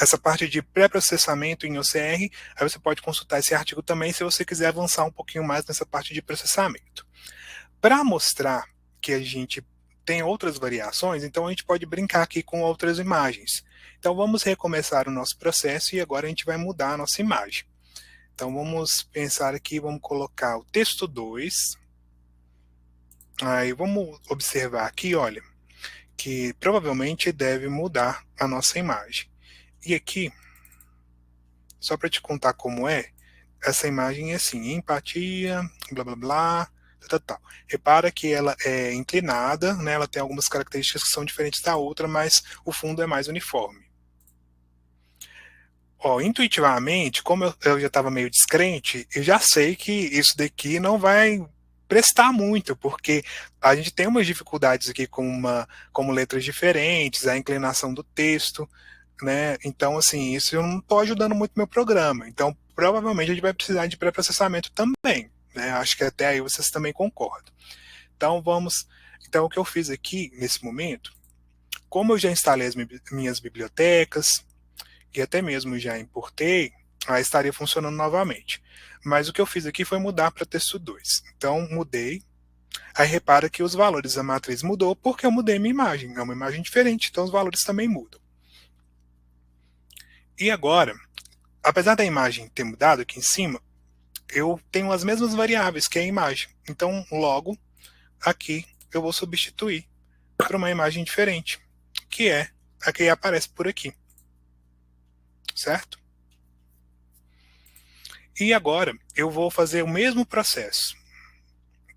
essa parte de pré-processamento em OCR, aí você pode consultar esse artigo também se você quiser avançar um pouquinho mais nessa parte de processamento. Para mostrar que a gente tem outras variações, então a gente pode brincar aqui com outras imagens. Então vamos recomeçar o nosso processo e agora a gente vai mudar a nossa imagem. Então vamos pensar aqui, vamos colocar o texto 2. Aí vamos observar aqui, olha, que provavelmente deve mudar a nossa imagem. E aqui, só para te contar como essa imagem é assim, empatia, blá blá blá, tal. Repara que ela é inclinada, né, ela tem algumas características que são diferentes da outra, mas o fundo é mais uniforme. Intuitivamente, como eu já estava meio descrente, eu já sei que isso daqui não vai prestar muito, porque a gente tem umas dificuldades aqui como letras diferentes, a inclinação do texto, né? Então, isso eu não estou ajudando muito meu programa. Então, provavelmente a gente vai precisar de pré-processamento também, né? Acho que até aí vocês também concordam. Então Então o que eu fiz aqui nesse momento, como eu já instalei as minhas bibliotecas e até mesmo já importei, aí estaria funcionando novamente. Mas o que eu fiz aqui foi mudar para texto 2. Então mudei. Aí repara que os valores da matriz mudou porque eu mudei minha imagem. É uma imagem diferente, então os valores também mudam. E agora, apesar da imagem ter mudado aqui em cima, eu tenho as mesmas variáveis que a imagem. Então, logo, aqui eu vou substituir para uma imagem diferente, que é a que aparece por aqui. Certo? E agora eu vou fazer o mesmo processo,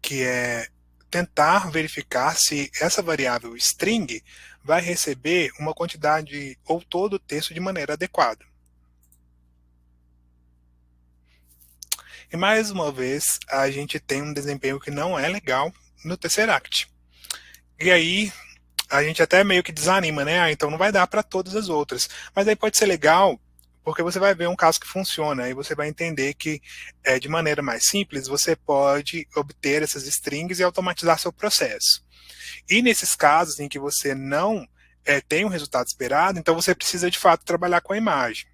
que é tentar verificar se essa variável string vai receber uma quantidade ou todo o texto de maneira adequada. E mais uma vez, a gente tem um desempenho que não é legal no Tesseract. E aí, a gente até meio que desanima, né? Então não vai dar para todas as outras. Mas aí pode ser legal, porque você vai ver um caso que funciona, e você vai entender que, de maneira mais simples, você pode obter essas strings e automatizar seu processo. E nesses casos em que você não tem um resultado esperado, então você precisa de fato trabalhar com a imagem.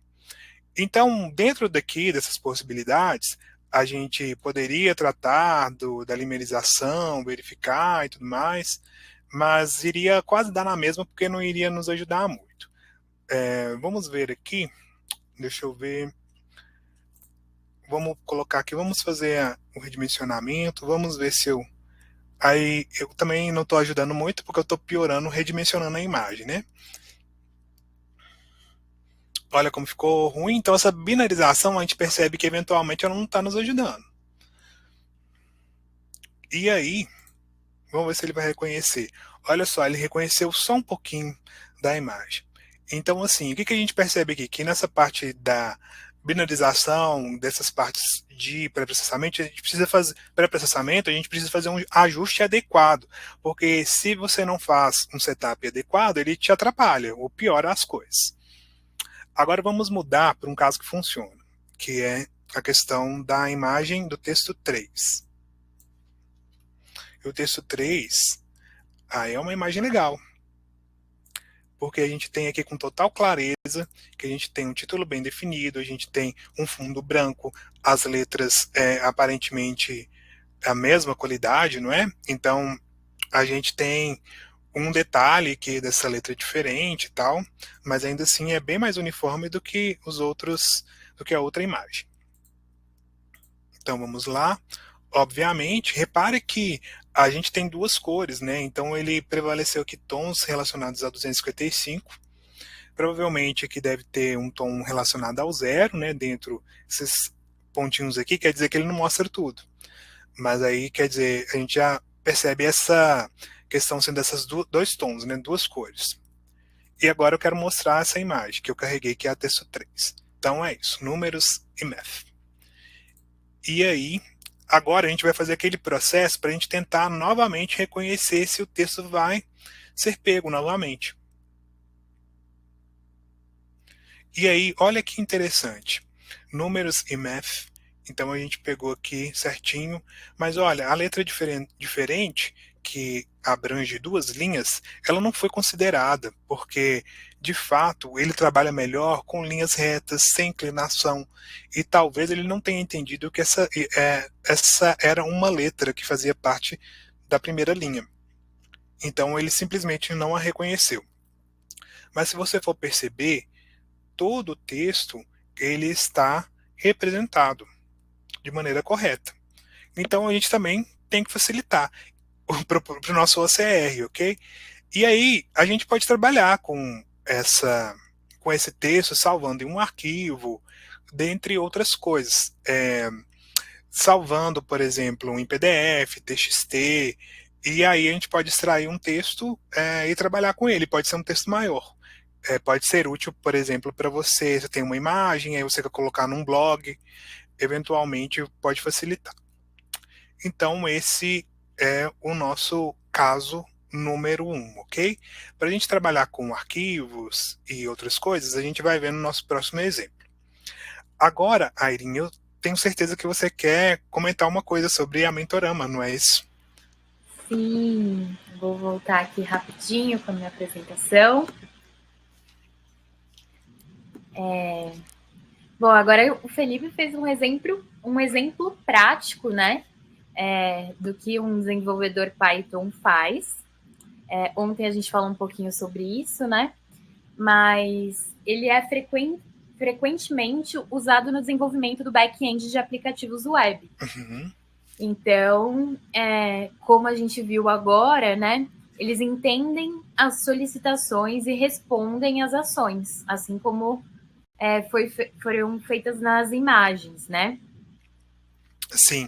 Então, dentro dessas possibilidades, a gente poderia tratar da limerização, verificar e tudo mais, mas iria quase dar na mesma porque não iria nos ajudar muito. Vamos ver aqui, deixa eu ver, vamos colocar aqui, vamos fazer o redimensionamento, vamos ver se eu... Aí eu também não estou ajudando muito porque eu estou piorando, redimensionando a imagem, né? Olha como ficou ruim, então essa binarização a gente percebe que eventualmente ela não está nos ajudando. E aí, vamos ver se ele vai reconhecer. Olha só, ele reconheceu só um pouquinho da imagem. Então, assim, o que a gente percebe aqui? Que nessa parte da binarização, dessas partes de pré-processamento, a gente precisa fazer pré-processamento, a gente precisa fazer um ajuste adequado, porque se você não faz um setup adequado, ele te atrapalha ou piora as coisas. Agora vamos mudar para um caso que funciona, que é a questão da imagem do texto 3. E o texto 3 é uma imagem legal, porque a gente tem aqui com total clareza que a gente tem um título bem definido, a gente tem um fundo branco, as letras aparentemente a mesma qualidade, não é? Então a gente tem um detalhe que dessa letra é diferente e tal, mas ainda assim é bem mais uniforme do que do que a outra imagem. Então vamos lá. Obviamente, repare que a gente tem duas cores, né? Então ele prevaleceu aqui tons relacionados a 255. Provavelmente aqui deve ter um tom relacionado ao 0, né? Dentro desses pontinhos aqui, quer dizer que ele não mostra tudo. Mas aí, quer dizer, a gente já percebe essa questão sendo dessas dois tons, né? Duas cores. E agora eu quero mostrar essa imagem que eu carreguei, que é a texto 3. Então é isso, números e math. E aí, agora a gente vai fazer aquele processo para a gente tentar novamente reconhecer se o texto vai ser pego novamente. E aí, olha que interessante. Números e math. Então a gente pegou aqui certinho. Mas olha, a letra diferente, que abrange duas linhas, ela não foi considerada, porque de fato ele trabalha melhor com linhas retas, sem inclinação, e talvez ele não tenha entendido que essa era uma letra que fazia parte da primeira linha. Então ele simplesmente não a reconheceu. Mas se você for perceber, todo o texto ele está representado de maneira correta. Então a gente também tem que facilitar para o nosso OCR, ok? E aí a gente pode trabalhar com esse texto salvando em um arquivo, dentre outras coisas. Salvando, por exemplo, em PDF, TXT, e aí a gente pode extrair um texto e trabalhar com ele. Pode ser um texto maior. Pode ser útil, por exemplo, para você tem uma imagem, aí você quer colocar num blog, eventualmente pode facilitar. Então, esse é o nosso caso número 1, ok? Para a gente trabalhar com arquivos e outras coisas, a gente vai ver no nosso próximo exemplo. Agora, Airinha, eu tenho certeza que você quer comentar uma coisa sobre a Mentorama, não é isso? Sim, vou voltar aqui rapidinho com a minha apresentação. Bom, agora o Felipe fez um exemplo prático, né, do que um desenvolvedor Python faz. Ontem a gente falou um pouquinho sobre isso, né, mas ele é frequentemente usado no desenvolvimento do back-end de aplicativos web. Uhum. Então, como a gente viu agora, né, eles entendem as solicitações e respondem às ações, assim como foram feitas nas imagens, né? Sim,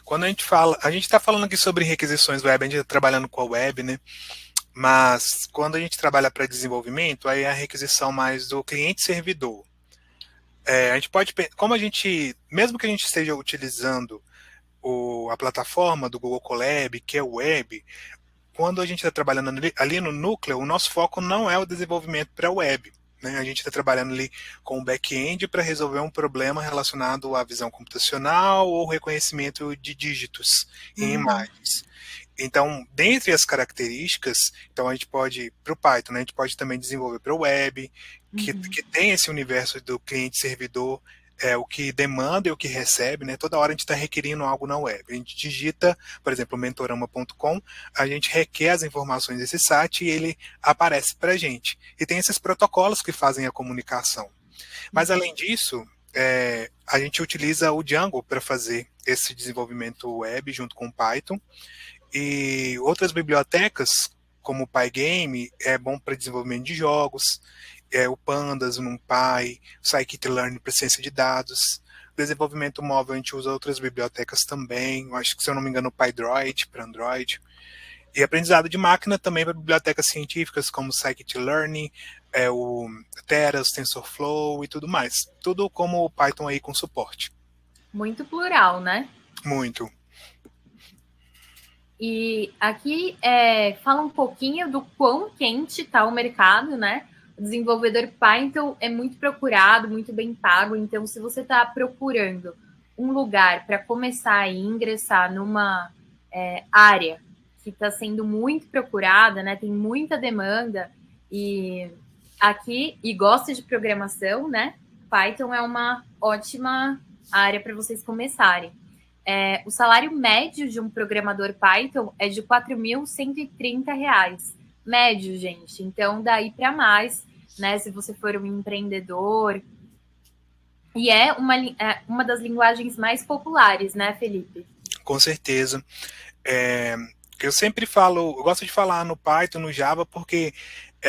quando a gente fala, a gente está falando aqui sobre requisições web, a gente está trabalhando com a web, né? Mas quando a gente trabalha para desenvolvimento, aí é a requisição mais do cliente-servidor. A gente pode, como a gente, mesmo que a gente esteja utilizando a plataforma do Google Colab, que é o web, quando a gente está trabalhando ali no núcleo, o nosso foco não é o desenvolvimento para a web. Né? A gente está trabalhando ali com o back-end para resolver um problema relacionado à visão computacional ou reconhecimento de dígitos em imagens. Então, dentre as características, então a gente pode, para o Python, né, a gente pode também desenvolver para o web, que tem esse universo do cliente-servidor, o que demanda e o que recebe, né? Toda hora a gente está requerindo algo na web. A gente digita, por exemplo, mentorama.com, a gente requer as informações desse site e ele aparece para a gente. E tem esses protocolos que fazem a comunicação. Mas, além disso, a gente utiliza o Django para fazer esse desenvolvimento web junto com o Python. E outras bibliotecas, como o Pygame, é bom para desenvolvimento de jogos, o Pandas, o NumPy, o Scikit-learn para ciência de dados. Desenvolvimento móvel, a gente usa outras bibliotecas também, acho que, se eu não me engano, o PyDroid para Android. E aprendizado de máquina também para bibliotecas científicas, como o Scikit-learn, o Keras, TensorFlow e tudo mais. Tudo como o Python aí com suporte. Muito plural, né? Muito. E aqui fala um pouquinho do quão quente está o mercado, né? O desenvolvedor Python é muito procurado, muito bem pago. Então, se você está procurando um lugar para começar e ingressar numa área que está sendo muito procurada, né? Tem muita demanda e gosta de programação, né? Python é uma ótima área para vocês começarem. O salário médio de um programador Python é de R$ 4.130. Médio, gente. Então, daí para mais, né? Se você for um empreendedor. E é uma das linguagens mais populares, né, Felipe? Com certeza. Eu sempre falo, eu gosto de falar no Python, no Java, porque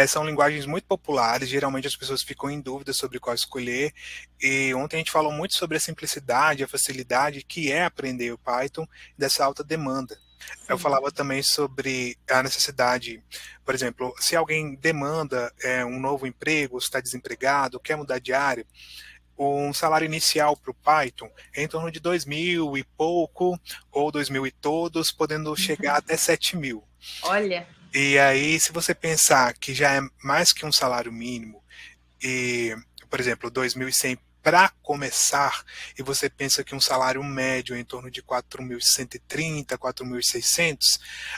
são linguagens muito populares, geralmente as pessoas ficam em dúvida sobre qual escolher, e ontem a gente falou muito sobre a simplicidade, a facilidade que é aprender o Python, dessa alta demanda. Sim. Eu falava também sobre a necessidade, por exemplo, se alguém demanda um novo emprego, está desempregado, quer mudar de área, um salário inicial para o Python é em torno de 2.000 e pouco, ou 2.000 e todos, podendo chegar até 7.000. Olha. E aí, se você pensar que já é mais que um salário mínimo, e, por exemplo, 2.100 para começar, e você pensa que um salário médio é em torno de 4.130, 4.600,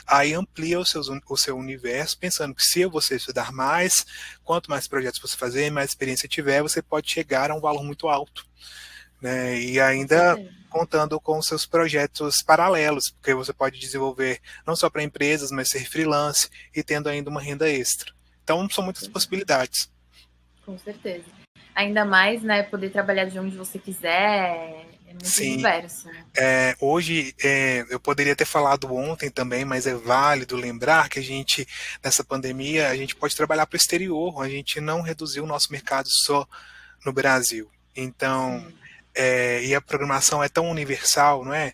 aí amplia o seu universo, pensando que se você estudar mais, quanto mais projetos você fazer, mais experiência tiver, você pode chegar a um valor muito alto. Né? E ainda contando com seus projetos paralelos, porque você pode desenvolver não só para empresas, mas ser freelance e tendo ainda uma renda extra. Então, são muitas possibilidades. Com certeza. Ainda mais, né, poder trabalhar de onde você quiser, é muito diverso. Né? Hoje, eu poderia ter falado ontem também, mas é válido lembrar que a gente, nessa pandemia, a gente pode trabalhar para o exterior, a gente não reduziu o nosso mercado só no Brasil. Então, e a programação é tão universal, não é?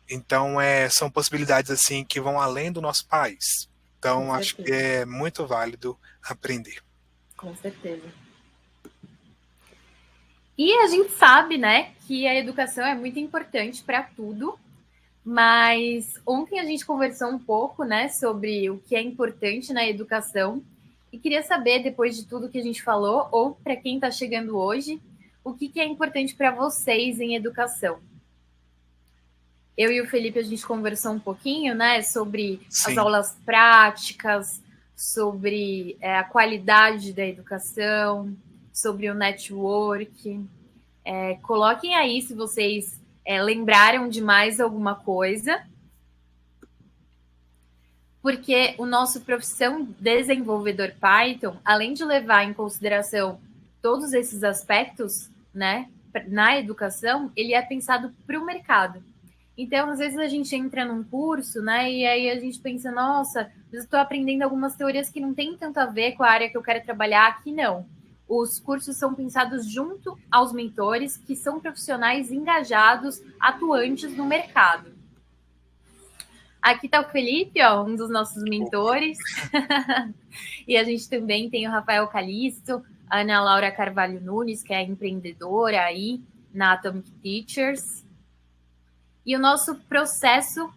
Então, são possibilidades assim que vão além do nosso país. Então, acho que é muito válido aprender. Com certeza. E a gente sabe, né, que a educação é muito importante para tudo, mas ontem a gente conversou um pouco, né, sobre o que é importante na educação e queria saber, depois de tudo que a gente falou, ou para quem está chegando hoje, o que é importante para vocês em educação. Eu e o Felipe, a gente conversou um pouquinho, né, sobre Sim. as aulas práticas, sobre a qualidade da educação, sobre o network. Coloquem aí se vocês lembraram de mais alguma coisa, porque o nosso profissão desenvolvedor Python, além de levar em consideração todos esses aspectos, né, na educação, ele é pensado para o mercado. Então, às vezes a gente entra num curso, né, e aí a gente pensa, nossa, eu estou aprendendo algumas teorias que não tem tanto a ver com a área que eu quero trabalhar, aqui não. Os cursos são pensados junto aos mentores, que são profissionais engajados, atuantes no mercado. Aqui está o Felipe, ó, um dos nossos mentores. E a gente também tem o Rafael Calisto, a Ana Laura Carvalho Nunes, que é empreendedora aí na Atomic Teachers. E o nosso processo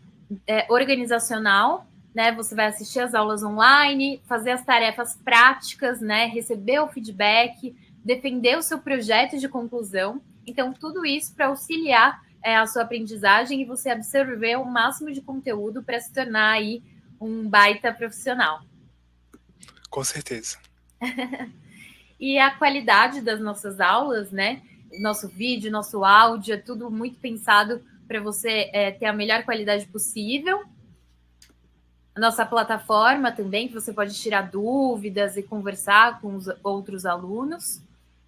organizacional, né? Você vai assistir as aulas online, fazer as tarefas práticas, né? Receber o feedback, defender o seu projeto de conclusão. Então, tudo isso para auxiliar a sua aprendizagem e você absorver o máximo de conteúdo para se tornar aí um baita profissional. Com certeza. E a qualidade das nossas aulas, né? Nosso vídeo, nosso áudio, é tudo muito pensado para você ter a melhor qualidade possível. A nossa plataforma também, que você pode tirar dúvidas e conversar com os outros alunos.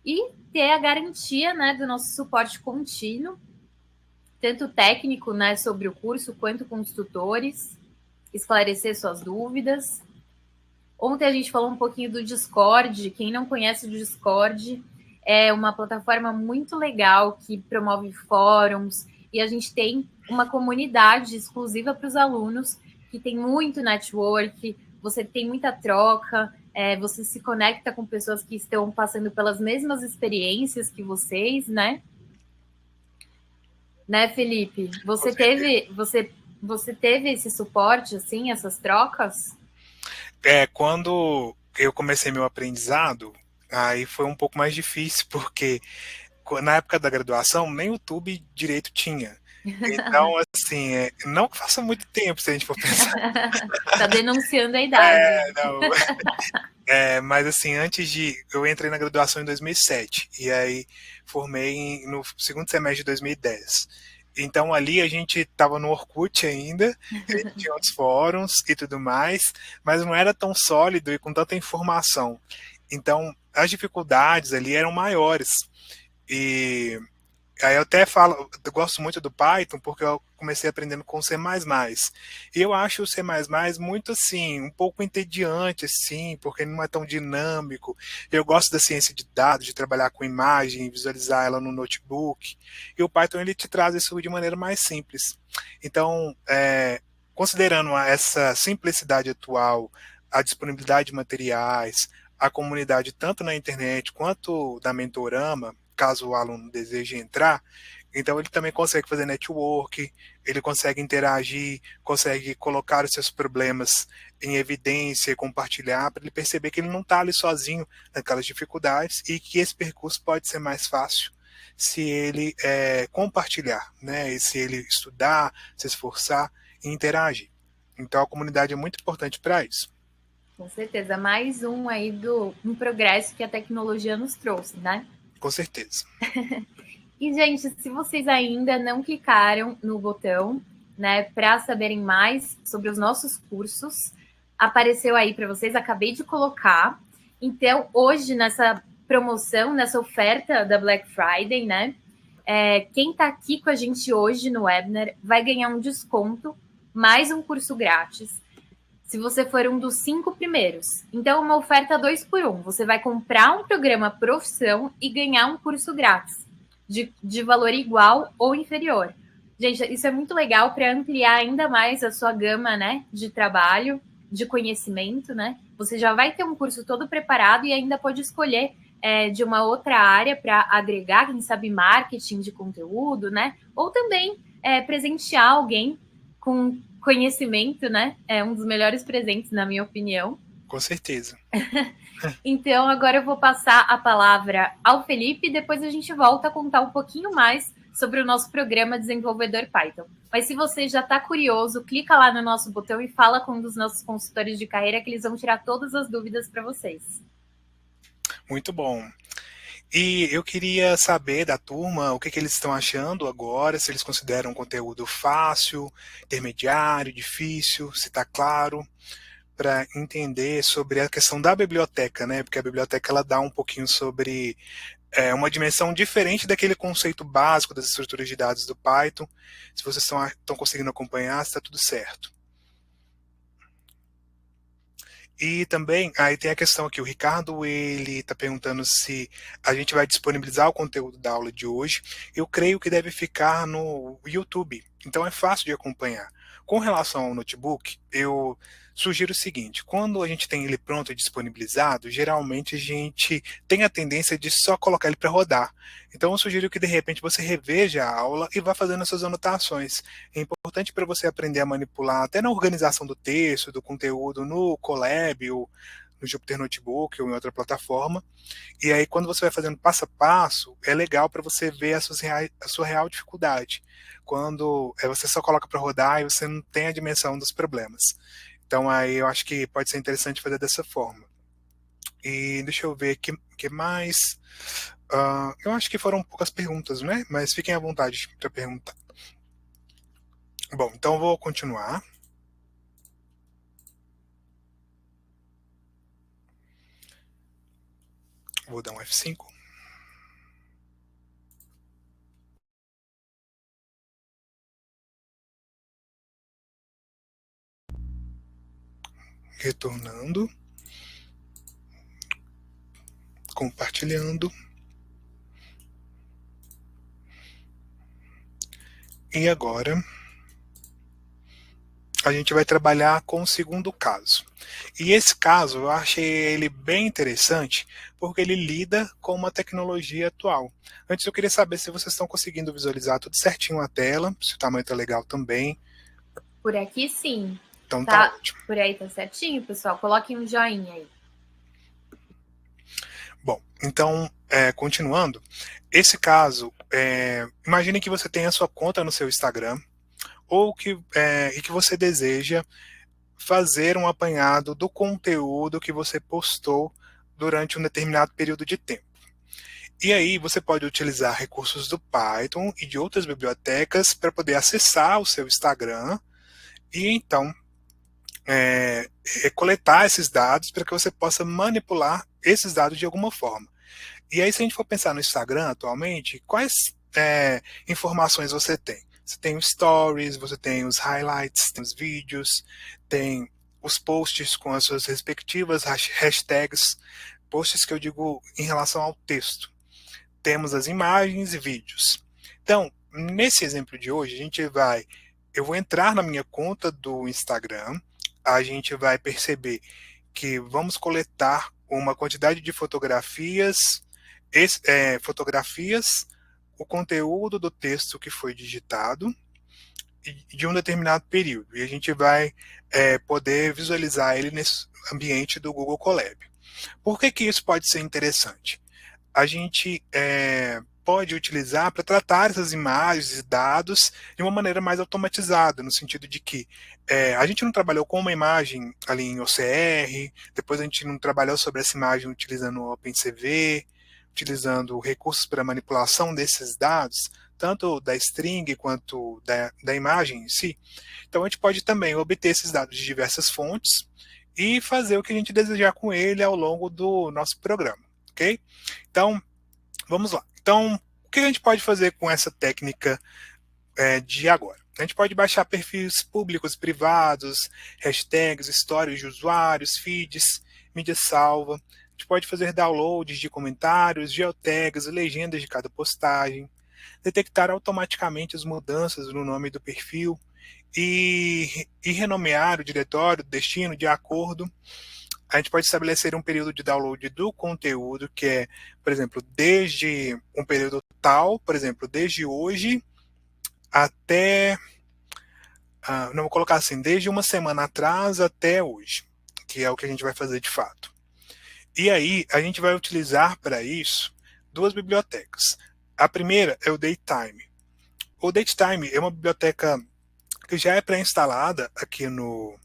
E ter a garantia, né, do nosso suporte contínuo, tanto técnico, né, sobre o curso, quanto com os tutores, esclarecer suas dúvidas. Ontem a gente falou um pouquinho do Discord. Quem não conhece o Discord, é uma plataforma muito legal que promove fóruns, e a gente tem uma comunidade exclusiva para os alunos, que tem muito network, você tem muita troca, você se conecta com pessoas que estão passando pelas mesmas experiências que vocês, né? Né, Felipe? Você teve esse suporte, assim, essas trocas? Quando eu comecei meu aprendizado, aí foi um pouco mais difícil, porque na época da graduação, nem o YouTube direito tinha. Então, assim, não que faça muito tempo, se a gente for pensar. Tá denunciando a idade. Mas, assim, eu entrei na graduação em 2007, e aí formei no segundo semestre de 2010. Então, ali a gente estava no Orkut ainda, a gente tinha outros fóruns e tudo mais, mas não era tão sólido e com tanta informação. Então, as dificuldades ali eram maiores. E aí eu até falo, eu gosto muito do Python porque eu comecei aprendendo com C++. E eu acho o C++ muito assim, um pouco entediante assim, porque não é tão dinâmico. Eu gosto da ciência de dados, de trabalhar com imagem, visualizar ela no notebook. E o Python ele te traz isso de maneira mais simples. Então, considerando essa simplicidade atual, a disponibilidade de materiais, a comunidade tanto na internet quanto da Mentorama, caso o aluno deseje entrar, então ele também consegue fazer network, ele consegue interagir, consegue colocar os seus problemas em evidência, compartilhar, para ele perceber que ele não está ali sozinho naquelas dificuldades e que esse percurso pode ser mais fácil se ele compartilhar, né? E se ele estudar, se esforçar e interagir. Então a comunidade é muito importante para isso. Com certeza, mais um aí um progresso que a tecnologia nos trouxe, né? Com certeza. E, gente, se vocês ainda não clicaram no botão, né, para saberem mais sobre os nossos cursos, apareceu aí para vocês, acabei de colocar. Então, hoje, nessa promoção, nessa oferta da Black Friday, né, quem está aqui com a gente hoje no webinar vai ganhar um desconto, mais um curso grátis, se você for um dos 5 primeiros. Então, uma oferta 2 por 1. Você vai comprar um programa profissão e ganhar um curso grátis, de valor igual ou inferior. Gente, isso é muito legal para ampliar ainda mais a sua gama, né, de trabalho, de conhecimento, né? Você já vai ter um curso todo preparado e ainda pode escolher de uma outra área para agregar, quem sabe, marketing de conteúdo, né? Ou também presentear alguém com conhecimento, né? É um dos melhores presentes, na minha opinião. Com certeza. Então, agora eu vou passar a palavra ao Felipe e depois a gente volta a contar um pouquinho mais sobre o nosso programa Desenvolvedor Python. Mas se você já está curioso, clica lá no nosso botão e fala com um dos nossos consultores de carreira que eles vão tirar todas as dúvidas para vocês. Muito bom. E eu queria saber da turma o que eles estão achando agora, se eles consideram o conteúdo fácil, intermediário, difícil, se está claro, para entender sobre a questão da biblioteca, né? Porque a biblioteca ela dá um pouquinho sobre uma dimensão diferente daquele conceito básico das estruturas de dados do Python. Se vocês estão conseguindo acompanhar, está tudo certo. E também, aí tem a questão aqui, o Ricardo, ele está perguntando se a gente vai disponibilizar o conteúdo da aula de hoje. Eu creio que deve ficar no YouTube, então é fácil de acompanhar. Com relação ao notebook, eu sugiro o seguinte, quando a gente tem ele pronto e disponibilizado, geralmente a gente tem a tendência de só colocar ele para rodar. Então eu sugiro que de repente você reveja a aula e vá fazendo as suas anotações. É importante para você aprender a manipular até na organização do texto, do conteúdo no Colab ou no Jupyter Notebook ou em outra plataforma. E aí quando você vai fazendo passo a passo, é legal para você ver a sua real dificuldade. Quando você só coloca para rodar e você não tem a dimensão dos problemas. Então aí eu acho que pode ser interessante fazer dessa forma. E deixa eu ver o que mais. Eu acho que foram poucas perguntas, né? Mas fiquem à vontade para perguntar. Bom, então eu vou continuar. Vou dar um F5. Retornando. Compartilhando. E agora a gente vai trabalhar com o segundo caso. E esse caso eu achei ele bem interessante porque ele lida com uma tecnologia atual. Antes eu queria saber se vocês estão conseguindo visualizar tudo certinho na tela, se o tamanho está legal também. Por aqui sim. Então tá ótimo. Por aí tá certinho, pessoal? Coloquem um joinha aí. Bom, então, continuando, esse caso, imagine que você tem a sua conta no seu Instagram e que você deseja fazer um apanhado do conteúdo que você postou durante um determinado período de tempo. E aí você pode utilizar recursos do Python e de outras bibliotecas para poder acessar o seu Instagram e então coletar esses dados para que você possa manipular esses dados de alguma forma. E aí, se a gente for pensar no Instagram atualmente, quais informações você tem? Você tem os stories, você tem os highlights, tem os vídeos, tem os posts com as suas respectivas hashtags, posts que eu digo em relação ao texto. Temos as imagens e vídeos. Então, nesse exemplo de hoje, eu vou entrar na minha conta do Instagram, a gente vai perceber que vamos coletar uma quantidade de fotografias, o conteúdo do texto que foi digitado de um determinado período. E a gente vai poder visualizar ele nesse ambiente do Google Colab. Por que isso pode ser interessante? A gente pode utilizar para tratar essas imagens e dados de uma maneira mais automatizada, no sentido de que a gente não trabalhou com uma imagem ali em OCR, depois a gente não trabalhou sobre essa imagem utilizando o OpenCV, utilizando recursos para manipulação desses dados, tanto da string quanto da imagem em si. Então a gente pode também obter esses dados de diversas fontes e fazer o que a gente desejar com ele ao longo do nosso programa, ok? Então, vamos lá. Então, o que a gente pode fazer com essa técnica de agora? A gente pode baixar perfis públicos, privados, hashtags, histórias de usuários, feeds, mídia salva. A gente pode fazer downloads de comentários, geotags, legendas de cada postagem, detectar automaticamente as mudanças no nome do perfil e renomear o diretório, o destino de acordo. A gente pode estabelecer um período de download do conteúdo, que é, por exemplo, desde um período tal, por exemplo, desde hoje até, não vou colocar assim, desde uma semana atrás até hoje, que é o que a gente vai fazer de fato. E aí, a gente vai utilizar para isso duas bibliotecas. A primeira é o Datetime. O Datetime é uma biblioteca que já é pré-instalada aqui no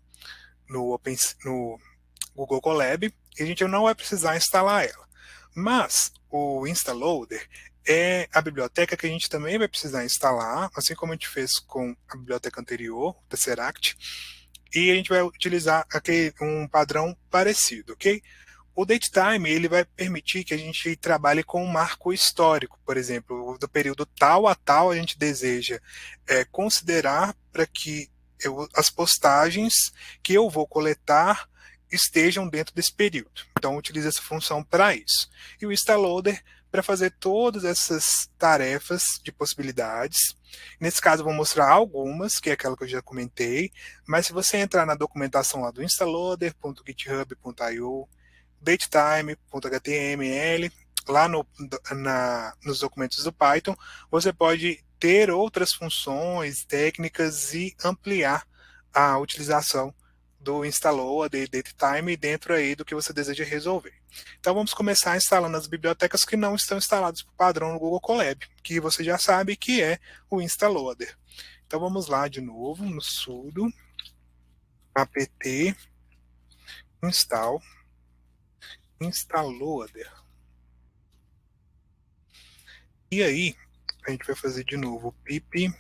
Google Colab, e a gente não vai precisar instalar ela. Mas o Instaloader é a biblioteca que a gente também vai precisar instalar, assim como a gente fez com a biblioteca anterior, o Tesseract, e a gente vai utilizar aqui um padrão parecido, ok? O Datetime ele vai permitir que a gente trabalhe com um marco histórico, por exemplo, do período tal a tal a gente deseja considerar para que as postagens que eu vou coletar estejam dentro desse período. Então, utiliza essa função para isso. E o Instaloader para fazer todas essas tarefas de possibilidades. Nesse caso, eu vou mostrar algumas, que é aquela que eu já comentei, mas se você entrar na documentação lá do instaloader.github.io, datetime.html, lá nos documentos do Python, você pode ter outras funções, técnicas e ampliar a utilização do Instaloader e Datetime dentro aí do que você deseja resolver. Então vamos começar instalando as bibliotecas que não estão instaladas por padrão no Google Colab, que você já sabe que é o Instaloader. Então vamos lá de novo no sudo apt install Instaloader. E aí a gente vai fazer de novo pip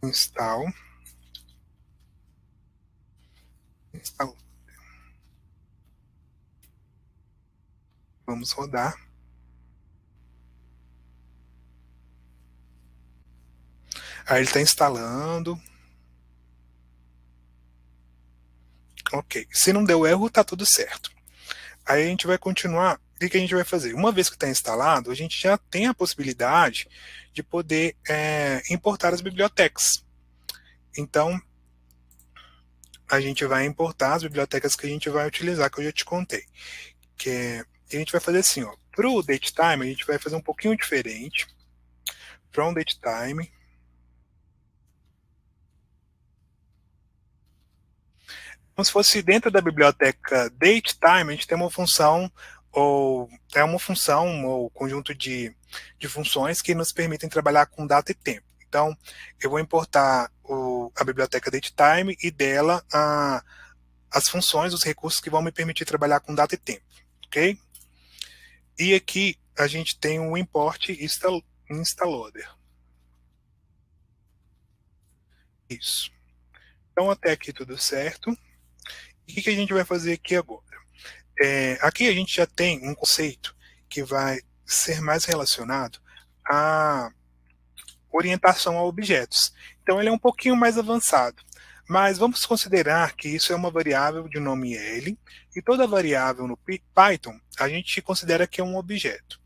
install Vamos rodar. Aí ele está instalando. Ok. Se não deu erro, tá tudo certo. Aí a gente vai continuar. O que a gente vai fazer? Uma vez que está instalado, a gente já tem a possibilidade de poder importar as bibliotecas. Então, a gente vai importar as bibliotecas que a gente vai utilizar, que eu já te contei. A gente vai fazer assim, ó. Para o Datetime, a gente vai fazer um pouquinho diferente. From Datetime. Como se fosse dentro da biblioteca Datetime, a gente tem uma função ou conjunto de funções que nos permitem trabalhar com data e tempo. Então, eu vou importar a biblioteca Datetime e dela as funções, os recursos que vão me permitir trabalhar com data e tempo, ok? E aqui a gente tem o import instaloader. Isso. Então, até aqui tudo certo. E o que a gente vai fazer aqui agora? Aqui a gente já tem um conceito que vai ser mais relacionado à orientação a objetos. Então ele é um pouquinho mais avançado. Mas vamos considerar que isso é uma variável de nome L, e toda variável no Python a gente considera que é um objeto.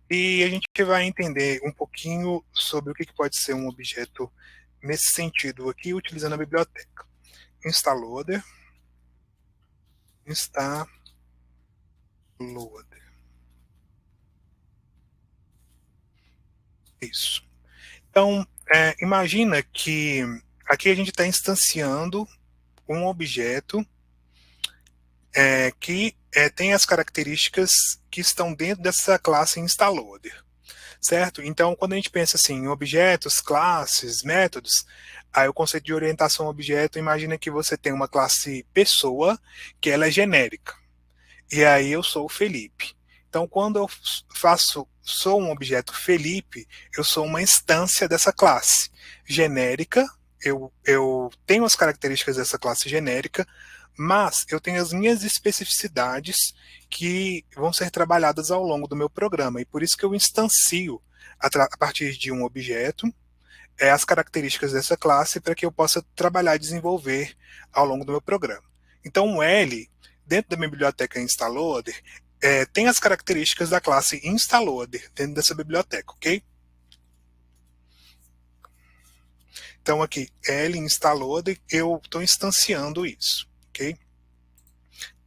E a gente vai entender um pouquinho sobre o que pode ser um objeto nesse sentido aqui, utilizando a biblioteca. Instaloader. Instaloader. Isso. Então, imagina que aqui a gente está instanciando um objeto que tem as características que estão dentro dessa classe Instaloader, certo? Então, quando a gente pensa assim, em objetos, classes, métodos, aí o conceito de orientação a objeto, imagina que você tem uma classe pessoa, que ela é genérica, e aí eu sou o Felipe. Então, quando eu sou um objeto Felipe, eu sou uma instância dessa classe genérica, eu tenho as características dessa classe genérica, mas eu tenho as minhas especificidades que vão ser trabalhadas ao longo do meu programa, e por isso que eu instancio, a partir de um objeto, as características dessa classe para que eu possa trabalhar e desenvolver ao longo do meu programa. Então, o L, dentro da minha biblioteca Instaloader, tem as características da classe Instaloader dentro dessa biblioteca, ok? Então, aqui, L Instaloader, eu estou instanciando isso, ok?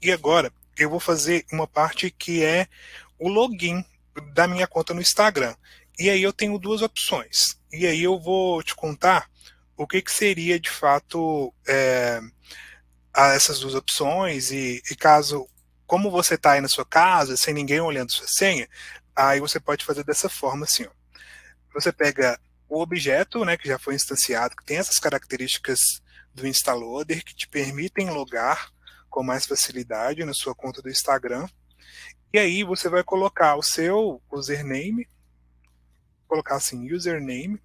E agora, eu vou fazer uma parte que é o login da minha conta no Instagram. E aí eu tenho duas opções. E aí eu vou te contar o que seria, de fato, essas duas opções e caso como você está aí na sua casa, sem ninguém olhando sua senha, aí você pode fazer dessa forma assim, ó. Você pega o objeto, né, que já foi instanciado, que tem essas características do Instaloader, que te permitem logar com mais facilidade na sua conta do Instagram. E aí você vai colocar o seu username, colocar assim, username,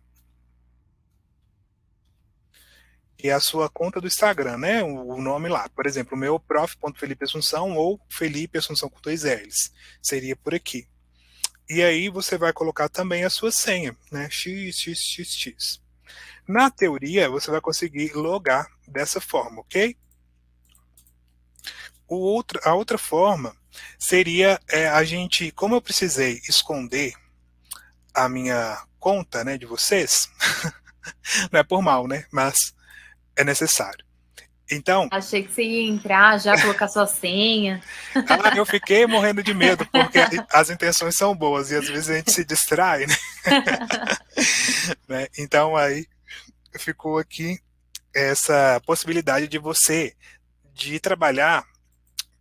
e a sua conta do Instagram, né? O nome lá. Por exemplo, o meu prof.felipeassunção ou Felipe Assunção com 2 L's. Seria por aqui. E aí você vai colocar também a sua senha, né? XXXX. Na teoria, você vai conseguir logar dessa forma, ok? A outra forma seria a gente, como eu precisei esconder a minha conta, né, de vocês, não é por mal, né? Mas é necessário. Então. Achei que você ia entrar já, colocar sua senha. Eu fiquei morrendo de medo, porque as intenções são boas e às vezes a gente se distrai, né? Né? Então aí ficou aqui essa possibilidade de você de trabalhar.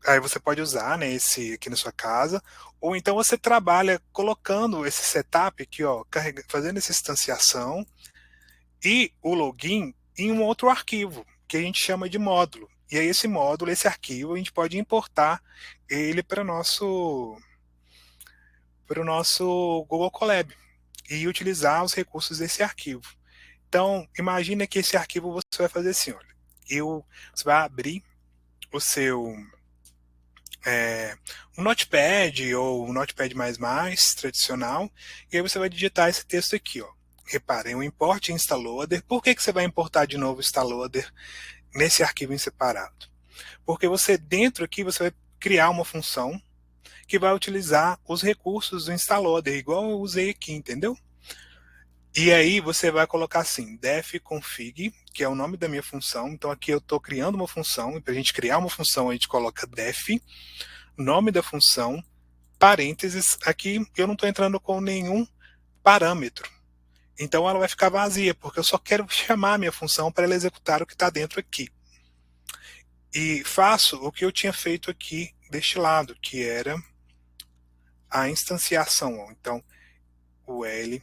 Aí você pode usar, né, esse aqui na sua casa, ou então você trabalha colocando esse setup aqui, ó, fazendo essa instanciação e o login em um outro arquivo, que a gente chama de módulo. E aí esse módulo, esse arquivo, a gente pode importar ele para o nosso Google Colab e utilizar os recursos desse arquivo. Então, imagina que esse arquivo você vai fazer assim, olha, você vai abrir o seu um Notepad ou um Notepad++ tradicional, e aí você vai digitar esse texto aqui, ó. Reparem, o import instaloader. Por que você vai importar de novo o instaloader nesse arquivo em separado? Porque você, dentro aqui, você vai criar uma função que vai utilizar os recursos do instaloader, igual eu usei aqui, entendeu? E aí você vai colocar assim, defconfig, que é o nome da minha função. Então aqui eu estou criando uma função, e para a gente criar uma função a gente coloca def, nome da função, parênteses, aqui eu não estou entrando com nenhum parâmetro. Então ela vai ficar vazia, porque eu só quero chamar a minha função para ela executar o que está dentro aqui. E faço o que eu tinha feito aqui deste lado, que era a instanciação. Então, o L,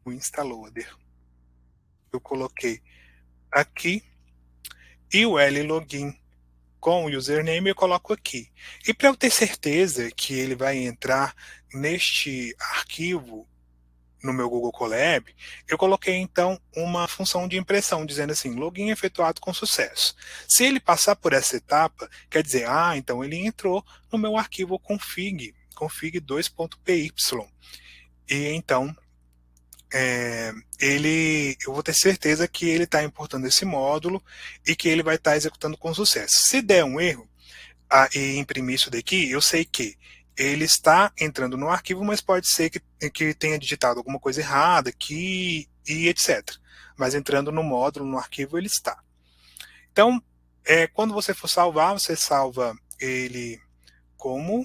o instaloader, eu coloquei aqui, e o L login com o username eu coloco aqui. E para eu ter certeza que ele vai entrar neste arquivo no meu Google Colab, eu coloquei então uma função de impressão, dizendo assim, login efetuado com sucesso. Se ele passar por essa etapa, quer dizer, então ele entrou no meu arquivo config 2.py. E então, eu vou ter certeza que ele está importando esse módulo e que ele vai estar executando com sucesso. Se der um erro e imprimir isso daqui, eu sei que ele está entrando no arquivo, mas pode ser que tenha digitado alguma coisa errada aqui e etc. Mas entrando no módulo, no arquivo, ele está. Então, quando você for salvar, você salva ele como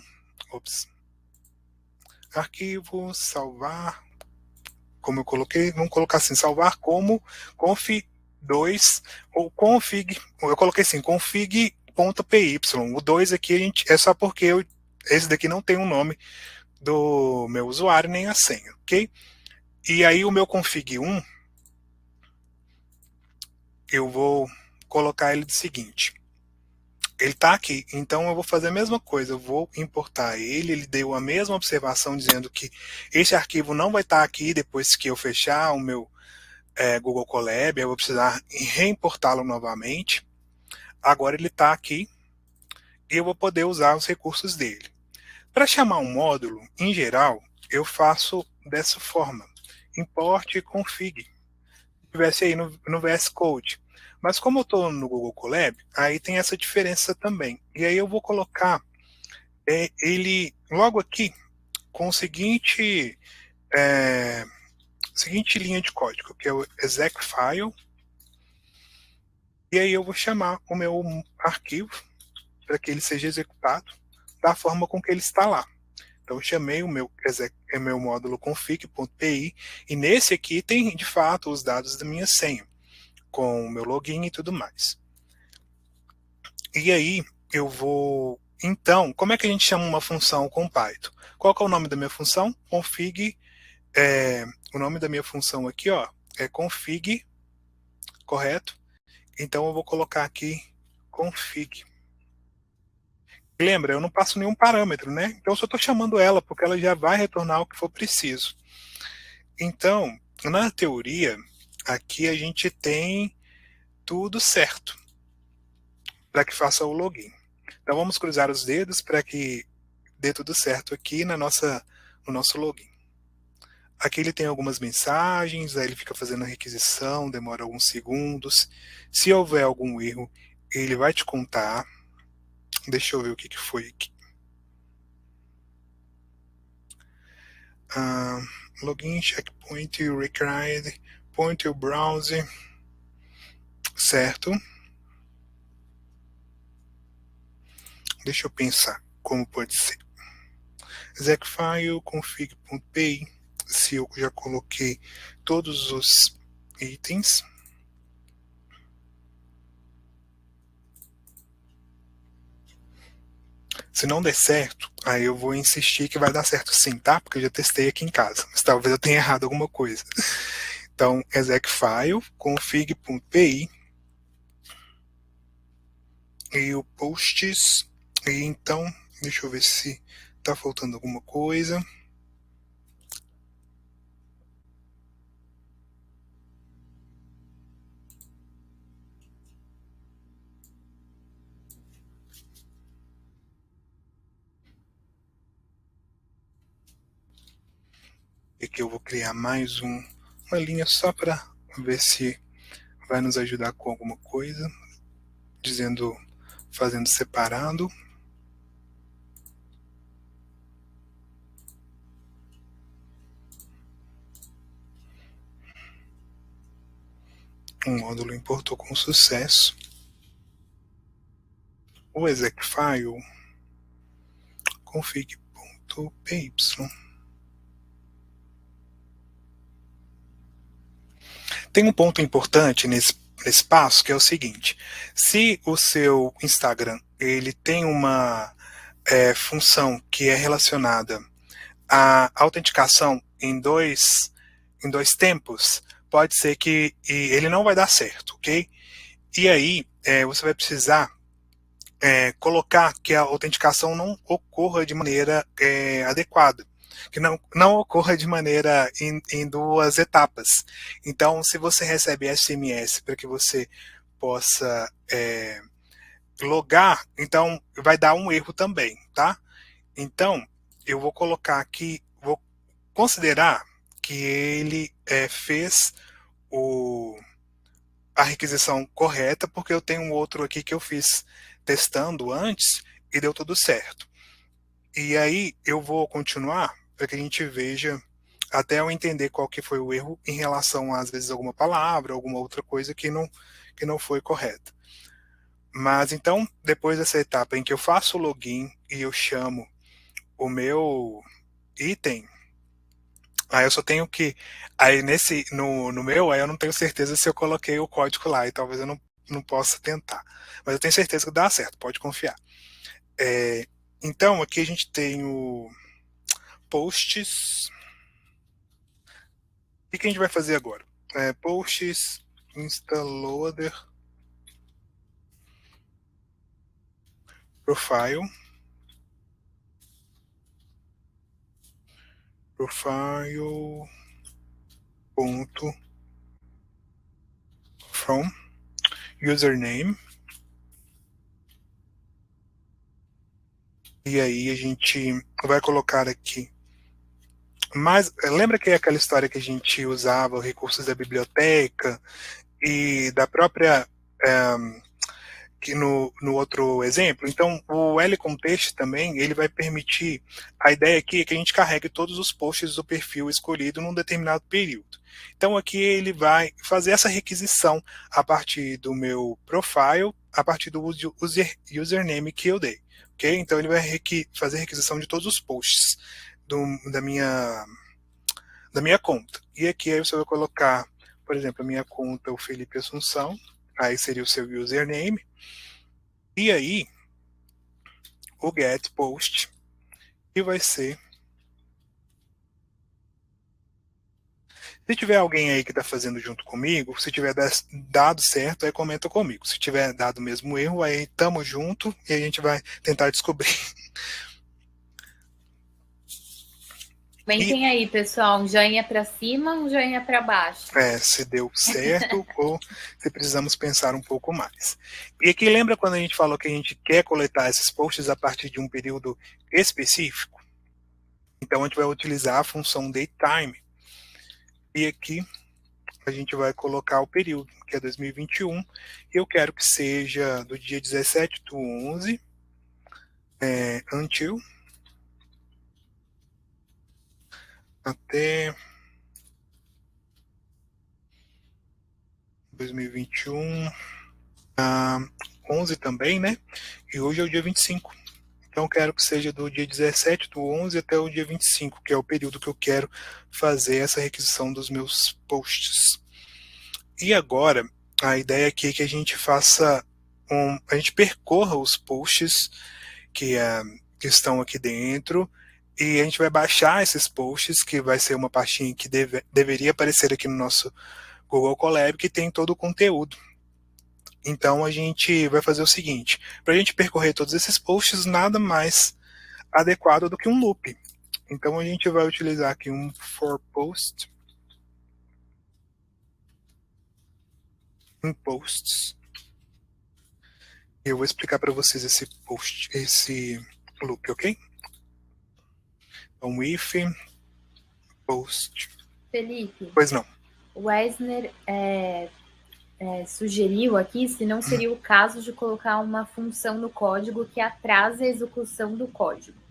arquivo, salvar, como eu coloquei, vamos colocar assim, salvar como conf2 ou config, eu coloquei assim, config.py. O 2 aqui é só porque esse daqui não tem o nome do meu usuário nem a senha, ok? E aí o meu config1, eu vou colocar ele do seguinte, ele está aqui, então eu vou fazer a mesma coisa, eu vou importar ele deu a mesma observação dizendo que esse arquivo não vai estar aqui depois que eu fechar o meu Google Colab, eu vou precisar reimportá-lo novamente. Agora ele está aqui e eu vou poder usar os recursos dele. Para chamar um módulo, em geral, eu faço dessa forma, import config, se tivesse aí no VS Code. Mas como eu estou no Google Colab, aí tem essa diferença também. E aí eu vou colocar ele logo aqui com o seguinte linha de código, que é o execfile. E aí eu vou chamar o meu arquivo para que ele seja executado da forma com que ele está lá. Então eu chamei o meu módulo config.py e nesse aqui tem de fato os dados da minha senha, com o meu login e tudo mais. E aí eu vou Então, como é que a gente chama uma função com Python? Qual que é o nome da minha função? Config, o nome da minha função aqui, ó, é config, correto? Então eu vou colocar aqui config. Lembra, eu não passo nenhum parâmetro, né? Então eu só estou chamando ela, porque ela já vai retornar o que for preciso. Então, na teoria, aqui a gente tem tudo certo para que faça o login. Então vamos cruzar os dedos para que dê tudo certo aqui no nosso login. Aqui ele tem algumas mensagens, aí ele fica fazendo a requisição, demora alguns segundos. Se houver algum erro, ele vai te contar. Deixa eu ver o que foi aqui. Login, checkpoint, required, point your browser. Certo. Deixa eu pensar como pode ser. Execfile, config.py. Se eu já coloquei todos os itens. Se não der certo, aí eu vou insistir que vai dar certo sim, tá? Porque eu já testei aqui em casa, mas talvez eu tenha errado alguma coisa. Então, execfile, config.py e o posts. E então, deixa eu ver se tá faltando alguma coisa. E aqui eu vou criar mais uma linha só para ver se vai nos ajudar com alguma coisa, fazendo separado. Um módulo importou com sucesso. O execfile config.py. Tem um ponto importante nesse passo, que é o seguinte: se o seu Instagram ele tem uma função que é relacionada à autenticação em dois tempos, pode ser que ele não vai dar certo, ok? E aí você vai precisar colocar que a autenticação não ocorra de maneira adequada, que não ocorra de maneira em duas etapas. Então, se você recebe SMS para que você possa logar, então vai dar um erro também, tá? Então, eu vou colocar aqui, vou considerar que ele fez a requisição correta, porque eu tenho um outro aqui que eu fiz testando antes e deu tudo certo. E aí eu vou continuar para que a gente veja até eu entender qual que foi o erro em relação a, às vezes, alguma palavra, alguma outra coisa que não foi correta. Mas então, depois dessa etapa em que eu faço o login e eu chamo o meu item, aí eu só tenho que, aí no meu, aí eu não tenho certeza se eu coloquei o código lá, e talvez eu não possa tentar. Mas eu tenho certeza que dá certo, pode confiar. Então, aqui a gente tem o posts. O que a gente vai fazer agora? Posts, instaloader, profile ponto from username. E aí a gente vai colocar aqui. Mas lembra que é aquela história que a gente usava recursos da biblioteca e da própria que no outro exemplo? Então, o L-Context também, ele vai permitir, a ideia aqui é que a gente carregue todos os posts do perfil escolhido num determinado período. Então, aqui ele vai fazer essa requisição a partir do meu profile, a partir do username que eu dei. Okay? Então, ele vai fazer a requisição de todos os posts da minha conta. E aqui aí você vai colocar, por exemplo, a minha conta, o Felipe Assunção, aí seria o seu username. E aí, o get post, que vai ser... Se tiver alguém aí que está fazendo junto comigo, se tiver dado certo, aí comenta comigo. Se tiver dado o mesmo erro, aí tamo junto e a gente vai tentar descobrir. Comentem aí, pessoal, um joinha para cima, um joinha para baixo. Se deu certo ou se precisamos pensar um pouco mais. E aqui lembra quando a gente falou que a gente quer coletar esses posts a partir de um período específico? Então a gente vai utilizar a função datetime. E aqui a gente vai colocar o período, que é 2021, e eu quero que seja do dia 17/11 until até 2021, 11 também, né? E hoje é o dia 25. Então, eu quero que seja do dia 17/11 até o dia 25, que é o período que eu quero fazer essa requisição dos meus posts. E agora, a ideia aqui é que a gente faça a gente percorra os posts que estão aqui dentro, e a gente vai baixar esses posts, que vai ser uma pastinha que deveria aparecer aqui no nosso Google Colab, que tem todo o conteúdo. Então a gente vai fazer o seguinte: para a gente percorrer todos esses posts, nada mais adequado do que um loop. Então a gente vai utilizar aqui um for post em posts. Eu vou explicar para vocês esse loop, ok? Então if post. Felipe. Pois não. O Weisner sugeriu aqui se não seria o caso de colocar uma função no código que atrasa a execução do código.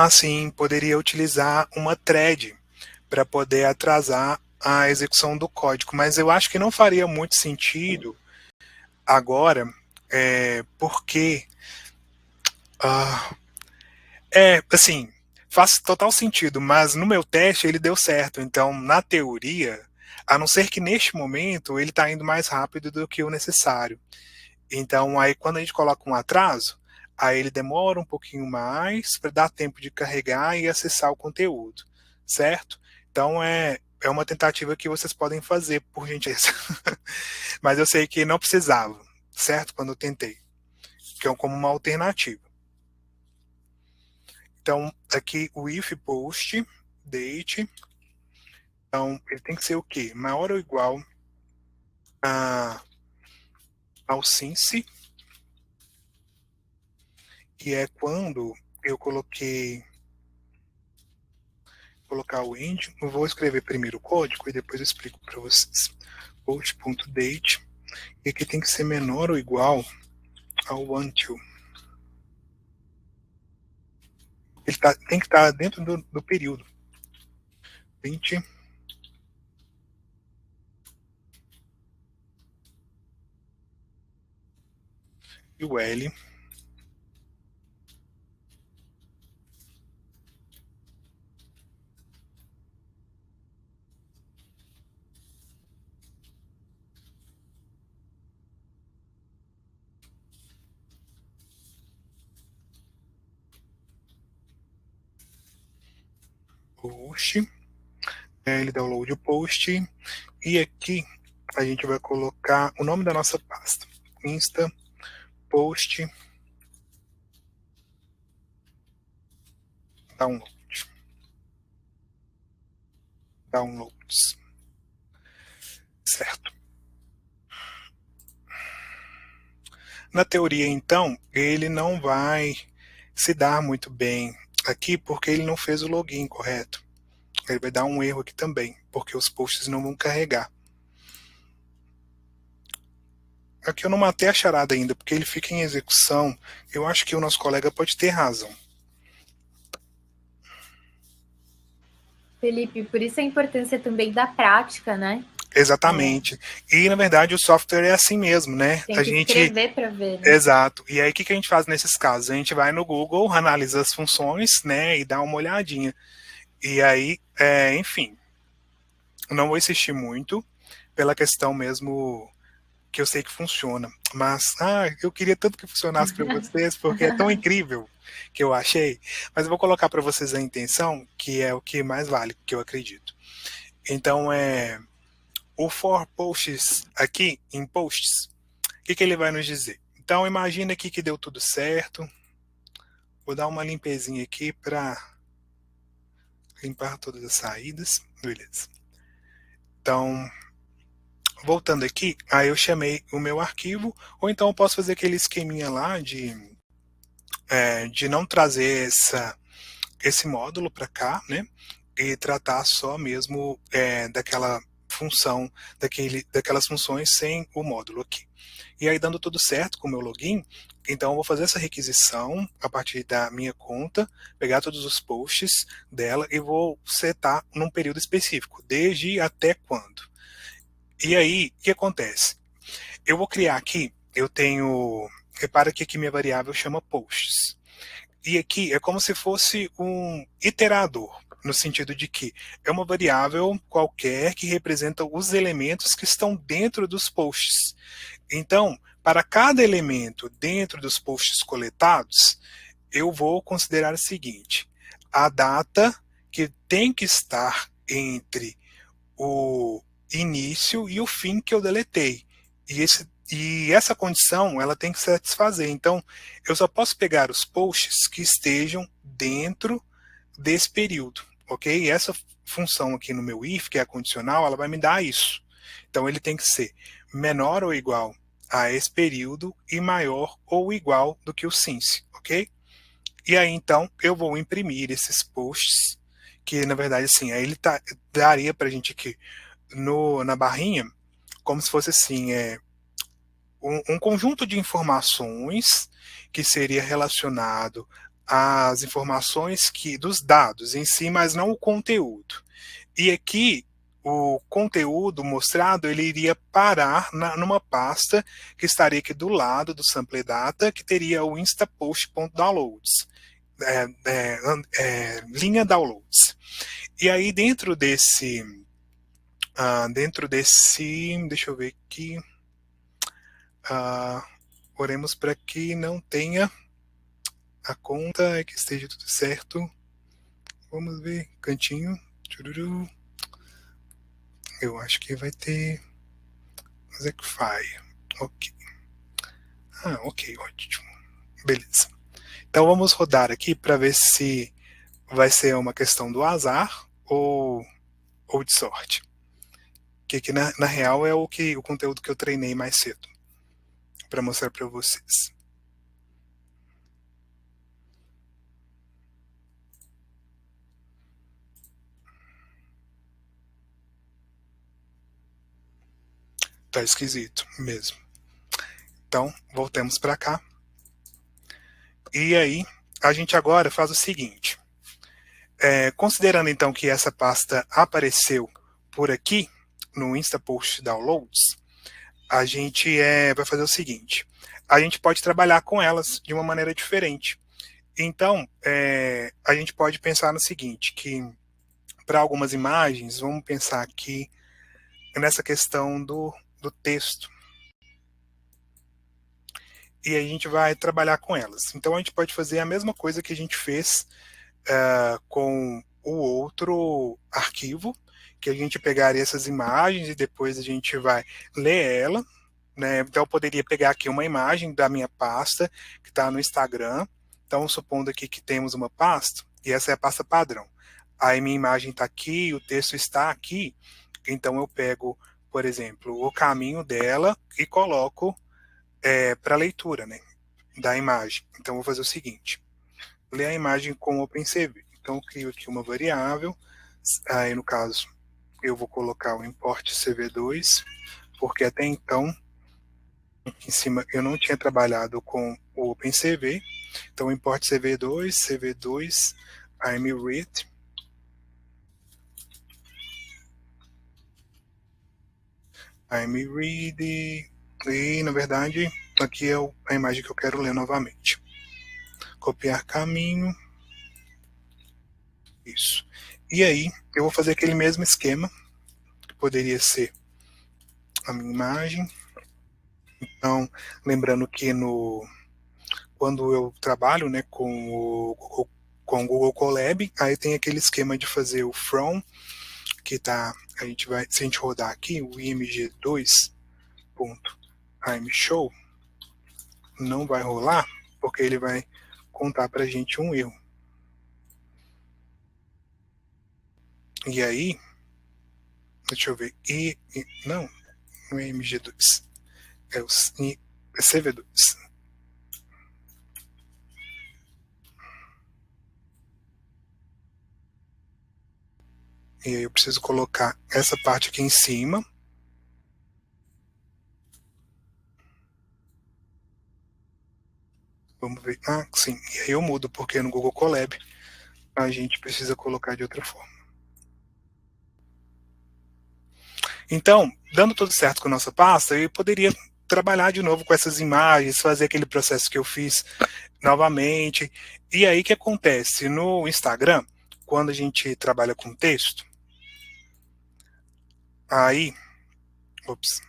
Sim, poderia utilizar uma thread para poder atrasar a execução do código, mas eu acho que não faria muito sentido agora, porque assim, faz total sentido, mas no meu teste ele deu certo. Então, na teoria, a não ser que neste momento ele está indo mais rápido do que o necessário. Então, aí quando a gente coloca um atraso, aí ele demora um pouquinho mais para dar tempo de carregar e acessar o conteúdo, certo? Então, é uma tentativa que vocês podem fazer, por gentileza. Mas eu sei que não precisava, certo? Quando eu tentei. Que é como uma alternativa. Então, aqui o if post date. Então, ele tem que ser o quê? Maior ou igual ao since, que é quando eu colocar o end. Eu vou escrever primeiro o código e depois eu explico para vocês. Post.date, e aqui tem que ser menor ou igual ao until. Ele tem que estar dentro do período. 20. E o L. Post. Ele download o post. E aqui a gente vai colocar o nome da nossa pasta. Insta post downloads. Certo. Na teoria, então, ele não vai se dar muito bem aqui porque ele não fez o login correto. Ele vai dar um erro aqui também, porque os posts não vão carregar. Aqui eu não matei a charada ainda, porque ele fica em execução. Eu acho que o nosso colega pode ter razão. Felipe, por isso a importância também da prática, né? Exatamente. E, na verdade, o software é assim mesmo, né? Tem que escrever para ver, né? Exato. E aí, o que a gente faz nesses casos? A gente vai no Google, analisa as funções, né? E dá uma olhadinha. E aí, enfim, não vou insistir muito, pela questão mesmo que eu sei que funciona. Mas eu queria tanto que funcionasse para vocês, porque é tão incrível que eu achei. Mas eu vou colocar para vocês a intenção, que é o que mais vale, que eu acredito. Então, o for posts aqui, em posts, o que ele vai nos dizer? Então, imagina aqui que deu tudo certo. Vou dar uma limpezinha aqui para limpar todas as saídas. Beleza. Então, voltando aqui, aí eu chamei o meu arquivo, ou então eu posso fazer aquele esqueminha lá de não trazer esse módulo para cá, né? E tratar só mesmo daquela função, daquelas funções sem o módulo aqui. E aí, dando tudo certo com o meu login, então eu vou fazer essa requisição a partir da minha conta, pegar todos os posts dela e vou setar num período específico, desde até quando. E aí, o que acontece? Eu vou criar aqui, repara que aqui minha variável chama posts. E aqui é como se fosse um iterador, no sentido de que é uma variável qualquer que representa os elementos que estão dentro dos posts. Então, para cada elemento dentro dos posts coletados, eu vou considerar o seguinte: a data que tem que estar entre o início e o fim que eu deletei. E essa condição ela tem que satisfazer. Então, eu só posso pegar os posts que estejam dentro desse período, ok? E essa função aqui no meu if, que é a condicional, ela vai me dar isso. Então, ele tem que ser menor ou igual a esse período e maior ou igual do que o since, ok? E aí, então, eu vou imprimir esses posts, que, na verdade, assim, aí ele daria para a gente aqui na barrinha, como se fosse assim, um conjunto de informações que seria relacionado às informações dos dados em si, mas não o conteúdo. E aqui, o conteúdo mostrado, ele iria parar numa pasta que estaria aqui do lado do sample data, que teria o instapost.downloads, linha downloads. E aí, dentro desse, deixa eu ver aqui, oremos para que não tenha a conta, que esteja tudo certo. Vamos ver, cantinho. Tchururu. Eu acho que vai ter Zekfire. Ok. Ok, ótimo. Beleza. Então vamos rodar aqui para ver se vai ser uma questão do azar ou de sorte. Que aqui na real é o conteúdo que eu treinei mais cedo para mostrar para vocês. Tá esquisito mesmo. Então, voltemos para cá. E aí, a gente agora faz o seguinte. Considerando então que essa pasta apareceu por aqui, no Instapost Downloads, a gente vai fazer o seguinte. A gente pode trabalhar com elas de uma maneira diferente. Então, a gente pode pensar no seguinte, que para algumas imagens, vamos pensar aqui nessa questão do texto. E a gente vai trabalhar com elas. Então, a gente pode fazer a mesma coisa que a gente fez com o outro arquivo, que a gente pegaria essas imagens e depois a gente vai ler ela, né? Então, eu poderia pegar aqui uma imagem da minha pasta, que está no Instagram. Então, supondo aqui que temos uma pasta, e essa é a pasta padrão. Aí minha imagem está aqui, o texto está aqui. Então, eu pego, por exemplo, o caminho dela e coloco para leitura, né, da imagem. Então, eu vou fazer o seguinte. Ler a imagem com o OpenCV. Então, eu crio aqui uma variável. Aí, no caso, eu vou colocar o import CV2, porque até então, em cima, eu não tinha trabalhado com o OpenCV. Então, import CV2, imread. imread. E, na verdade, aqui é a imagem que eu quero ler novamente. Copiar caminho. Isso. E aí, eu vou fazer aquele mesmo esquema, que poderia ser a minha imagem. Então, lembrando que quando eu trabalho, né, com o Google Colab, aí tem aquele esquema de fazer o from, que tá, a gente vai, se a gente rodar aqui, o img2.imshow, não vai rolar, porque ele vai contar pra gente um erro. E aí, deixa eu ver, não é MG2, é o CV2. E aí eu preciso colocar essa parte aqui em cima. Vamos ver. Ah, sim. E aí eu mudo, porque no Google Colab a gente precisa colocar de outra forma. Então, dando tudo certo com a nossa pasta, eu poderia trabalhar de novo com essas imagens, fazer aquele processo que eu fiz novamente. E aí o que acontece? No Instagram, quando a gente trabalha com texto, aí, ops,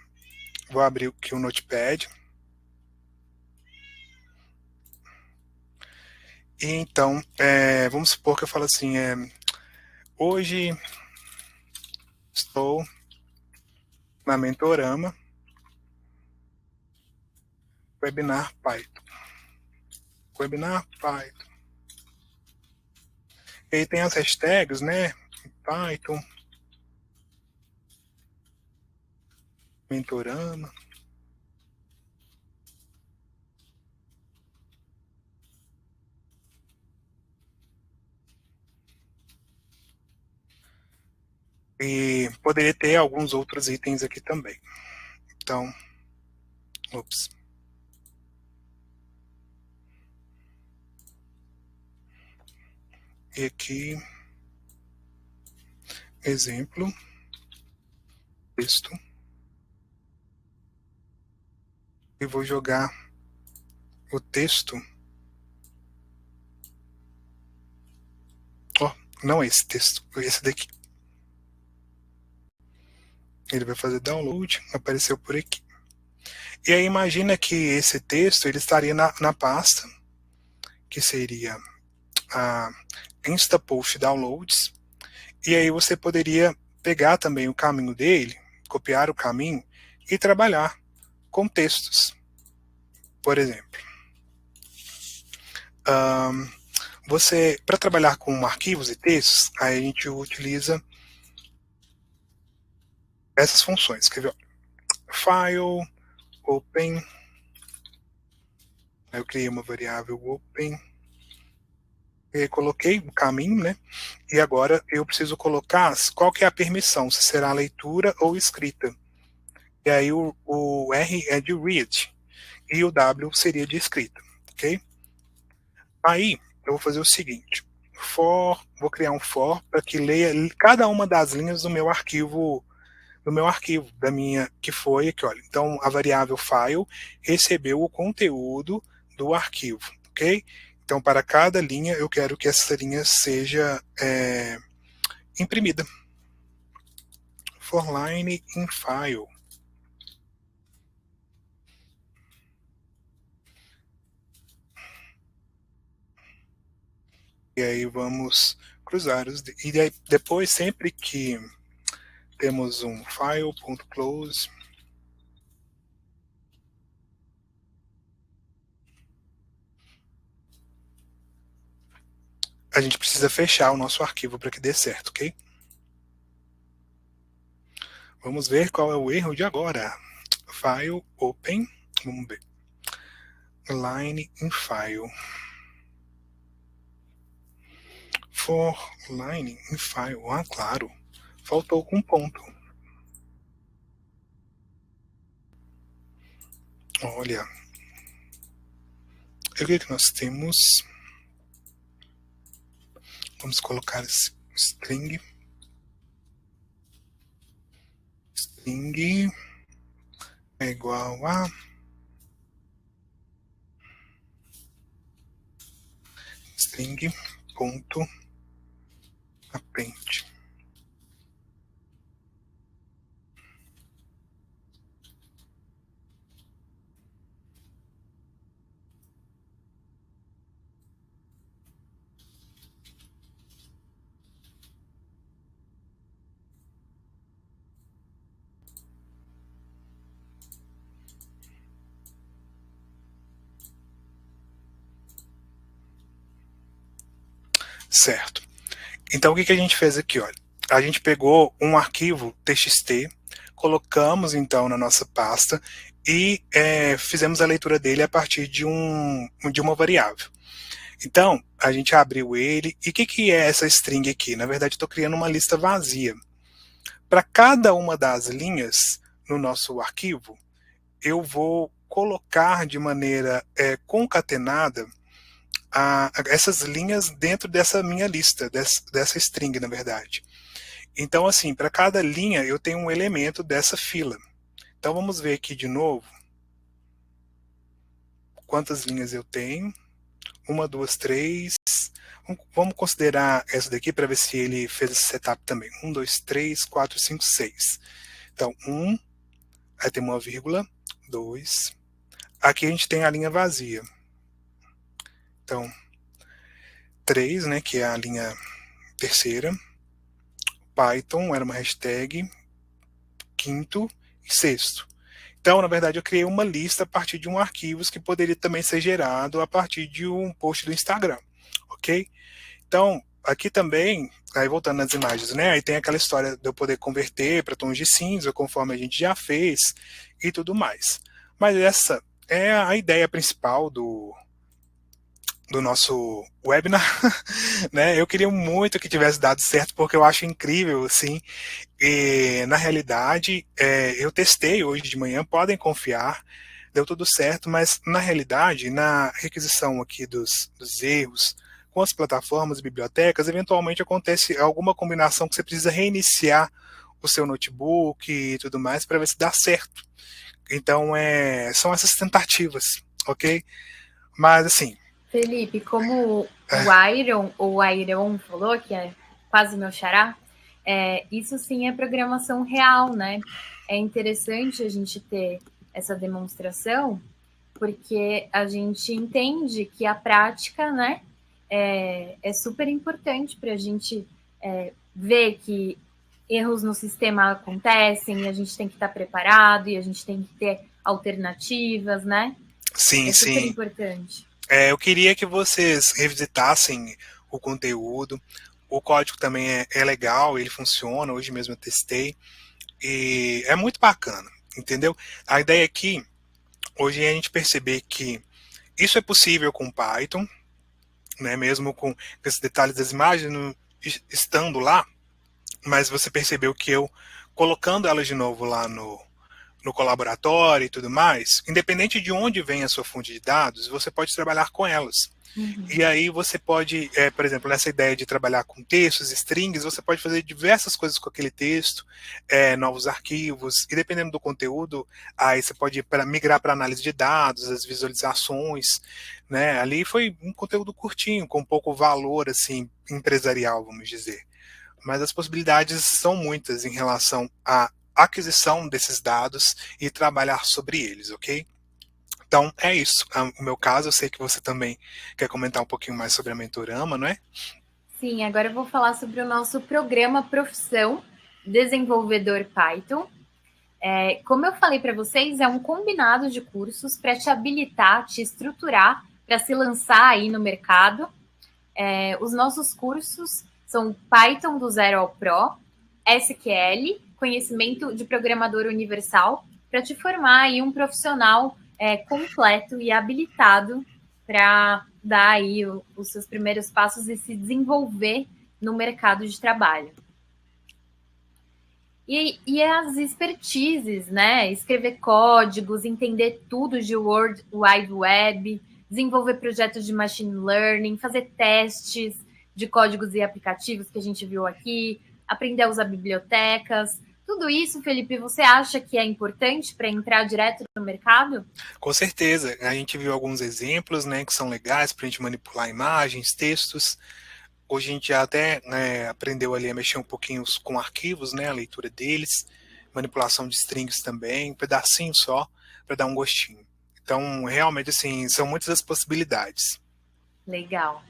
vou abrir aqui o Notepad. E então, vamos supor que eu falo assim, hoje estou na Mentorama Webinar Python. Webinar Python. E aí tem as hashtags, né? Python, Mentorama. E poderia ter alguns outros itens aqui também. Então, ops. E aqui, exemplo, texto. E vou jogar o texto. Ó, não é esse texto, é esse daqui. Ele vai fazer download, apareceu por aqui. E aí imagina que esse texto ele estaria na pasta, que seria a Instapost Downloads, e aí você poderia pegar também o caminho dele, copiar o caminho e trabalhar com textos. Por exemplo, você, para trabalhar com arquivos e textos, aí a gente utiliza essas funções. Quer ver? File, open, eu criei uma variável open, e coloquei o caminho, né? E agora eu preciso colocar qual que é a permissão, se será leitura ou escrita. E aí o R é de read e o W seria de escrita, ok? Aí eu vou fazer o seguinte, vou criar um for para que leia cada uma das linhas do meu arquivo, da minha, que foi aqui, olha. Então, a variável file recebeu o conteúdo do arquivo, ok? Então, para cada linha, eu quero que essa linha seja imprimida. For line in file. E aí vamos cruzar os... E aí, depois, sempre que temos um file.close, a gente precisa fechar o nosso arquivo para que dê certo, ok? Vamos ver qual é o erro de agora. File open, vamos ver. Line in file. For line in file, claro, faltou com ponto. Olha, o que nós temos? Vamos colocar esse string é igual a string.append. Certo. Então, o que a gente fez aqui? Olha, a gente pegou um arquivo TXT, colocamos, então, na nossa pasta e fizemos a leitura dele a partir de uma variável. Então, a gente abriu ele, e o que é essa string aqui? Na verdade, estou criando uma lista vazia. Para cada uma das linhas no nosso arquivo, eu vou colocar de maneira concatenada essas linhas dentro dessa minha lista, dessa string, na verdade. Então, assim, para cada linha eu tenho um elemento dessa fila. Então, vamos ver aqui de novo quantas linhas eu tenho. 1, 2, 3. Vamos considerar essa daqui para ver se ele fez esse setup também. 1, 2, 3, 4, 5, 6. Então, 1, aí tem uma vírgula, 2. Aqui a gente tem a linha vazia. Então, 3, né, que é a linha terceira. Python era uma hashtag. Quinto e sexto. Então, na verdade, eu criei uma lista a partir de um arquivo que poderia também ser gerado a partir de um post do Instagram, ok? Então, aqui também, aí voltando nas imagens, né? Aí tem aquela história de eu poder converter para tons de cinza, conforme a gente já fez e tudo mais. Mas essa é a ideia principal do nosso webinar, né? Eu queria muito que tivesse dado certo, porque eu acho incrível, assim, e na realidade, eu testei hoje de manhã, podem confiar, deu tudo certo, mas na realidade, na requisição aqui dos erros, com as plataformas e bibliotecas, eventualmente acontece alguma combinação que você precisa reiniciar o seu notebook e tudo mais, para ver se dá certo. Então, são essas tentativas, ok? Mas, assim, Felipe, como o Iron falou, que é quase meu xará, isso sim é programação real, né? É interessante a gente ter essa demonstração, porque a gente entende que a prática, né, é super importante para a gente ver que erros no sistema acontecem e a gente tem que estar preparado e a gente tem que ter alternativas, né? Sim, é super sim. importante. Eu queria que vocês revisitassem o conteúdo. O código também é legal, ele funciona, hoje mesmo eu testei. E é muito bacana, entendeu? A ideia aqui, hoje é a gente perceber que isso é possível com Python, né, mesmo com esses detalhes das imagens estando lá, mas você percebeu que eu, colocando elas de novo lá no colaboratório e tudo mais, independente de onde vem a sua fonte de dados, você pode trabalhar com elas. Uhum. E aí você pode, por exemplo, nessa ideia de trabalhar com textos, strings, você pode fazer diversas coisas com aquele texto, novos arquivos, e dependendo do conteúdo, aí você pode migrar para análise de dados, as visualizações, né? Ali foi um conteúdo curtinho, com pouco valor, assim, empresarial, vamos dizer. Mas as possibilidades são muitas em relação à aquisição desses dados e trabalhar sobre eles, ok? Então, é isso. O meu caso, eu sei que você também quer comentar um pouquinho mais sobre a Mentorama, não é? Sim, agora eu vou falar sobre o nosso programa Profissão Desenvolvedor Python. Como eu falei para vocês, é um combinado de cursos para te habilitar, te estruturar para se lançar aí no mercado. Os nossos cursos são Python do zero ao Pro, SQL, conhecimento de programador universal, para te formar aí um profissional completo e habilitado para dar aí os seus primeiros passos e se desenvolver no mercado de trabalho. E as expertises, né? Escrever códigos, entender tudo de World Wide Web, desenvolver projetos de machine learning, fazer testes de códigos e aplicativos que a gente viu aqui, aprender a usar bibliotecas. Tudo isso, Felipe, você acha que é importante para entrar direto no mercado? Com certeza. A gente viu alguns exemplos, né, que são legais para a gente manipular imagens, textos. Hoje a gente já até aprendeu ali a mexer um pouquinho com arquivos, né, a leitura deles, manipulação de strings também, um pedacinho só, para dar um gostinho. Então, realmente, assim, são muitas as possibilidades. Legal.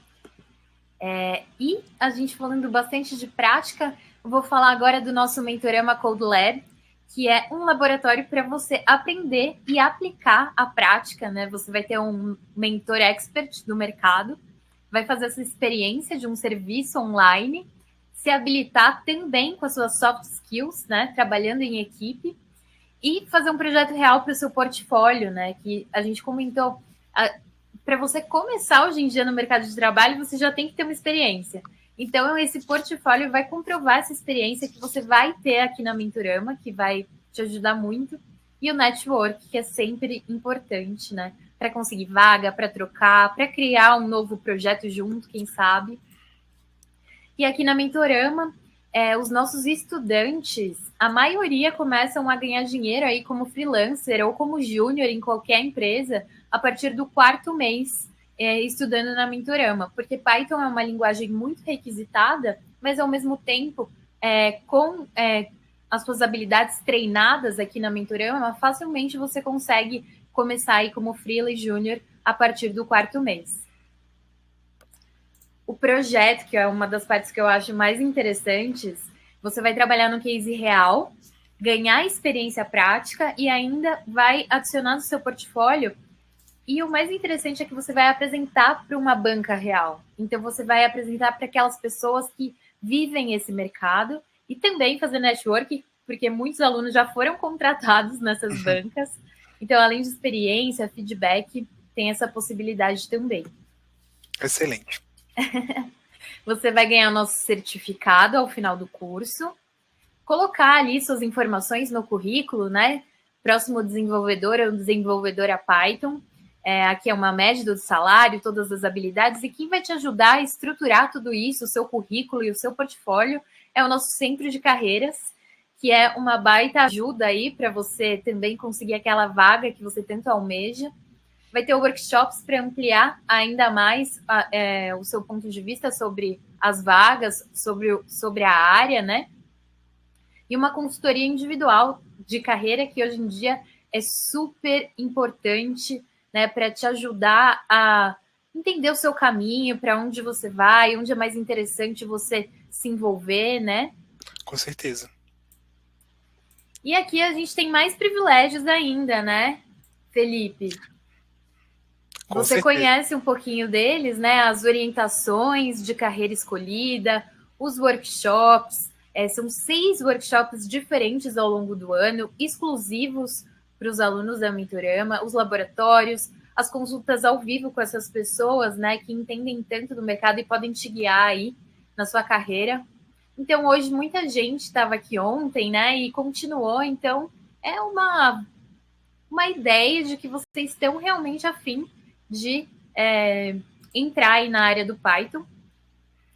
E a gente falando bastante de prática, eu vou falar agora do nosso Mentorama Code Lab, que é um laboratório para você aprender e aplicar a prática, né? Você vai ter um mentor expert do mercado, vai fazer essa experiência de um serviço online, se habilitar também com as suas soft skills, né, trabalhando em equipe, e fazer um projeto real para o seu portfólio, né, que a gente comentou, para você começar hoje em dia no mercado de trabalho, você já tem que ter uma experiência. Então, esse portfólio vai comprovar essa experiência que você vai ter aqui na Mentorama, que vai te ajudar muito, e o network, que é sempre importante, né? Para conseguir vaga, para trocar, para criar um novo projeto junto, quem sabe. E aqui na Mentorama, os nossos estudantes, a maioria começam a ganhar dinheiro aí como freelancer ou como júnior em qualquer empresa a partir do 4º mês estudando na Mentorama, porque Python é uma linguagem muito requisitada, mas ao mesmo tempo, com as suas habilidades treinadas aqui na Mentorama, facilmente você consegue começar aí como freela e júnior a partir do 4º mês. O projeto, que é uma das partes que eu acho mais interessantes, você vai trabalhar no case real, ganhar experiência prática e ainda vai adicionar no seu portfólio. E o mais interessante é que você vai apresentar para uma banca real. Então, você vai apresentar para aquelas pessoas que vivem esse mercado e também fazer network, porque muitos alunos já foram contratados nessas bancas. Então, além de experiência, feedback, tem essa possibilidade também. Excelente. Você vai ganhar o nosso certificado ao final do curso, colocar ali suas informações no currículo, né? Próximo desenvolvedor ou desenvolvedora Python. Aqui é uma média do salário, todas as habilidades, e quem vai te ajudar a estruturar tudo isso, o seu currículo e o seu portfólio, é o nosso centro de carreiras, que é uma baita ajuda aí para você também conseguir aquela vaga que você tanto almeja. Vai ter workshops para ampliar ainda mais o seu ponto de vista sobre as vagas, sobre a área, né? E uma consultoria individual de carreira que hoje em dia é super importante, né, para te ajudar a entender o seu caminho, para onde você vai, onde é mais interessante você se envolver, né? Com certeza. E aqui a gente tem mais privilégios ainda, né, Felipe? Você conhece um pouquinho deles, né? As orientações de carreira escolhida, os workshops. São 6 workshops diferentes ao longo do ano, exclusivos para os alunos da Mentorama, os laboratórios, as consultas ao vivo com essas pessoas, né, que entendem tanto do mercado e podem te guiar aí na sua carreira. Então, hoje, muita gente estava aqui ontem, né, e continuou. Então, é uma ideia de que vocês estão realmente afim de entrar aí na área do Python.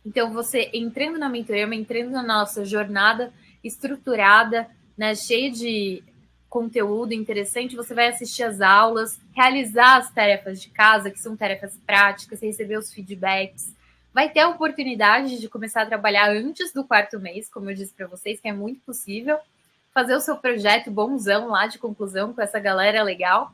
Então, você entrando na Mentorama, entrando na nossa jornada estruturada, né, cheia de conteúdo interessante, você vai assistir as aulas, realizar as tarefas de casa, que são tarefas práticas, receber os feedbacks, vai ter a oportunidade de começar a trabalhar antes do 4º mês, como eu disse para vocês, que é muito possível, fazer o seu projeto bonzão lá de conclusão com essa galera legal.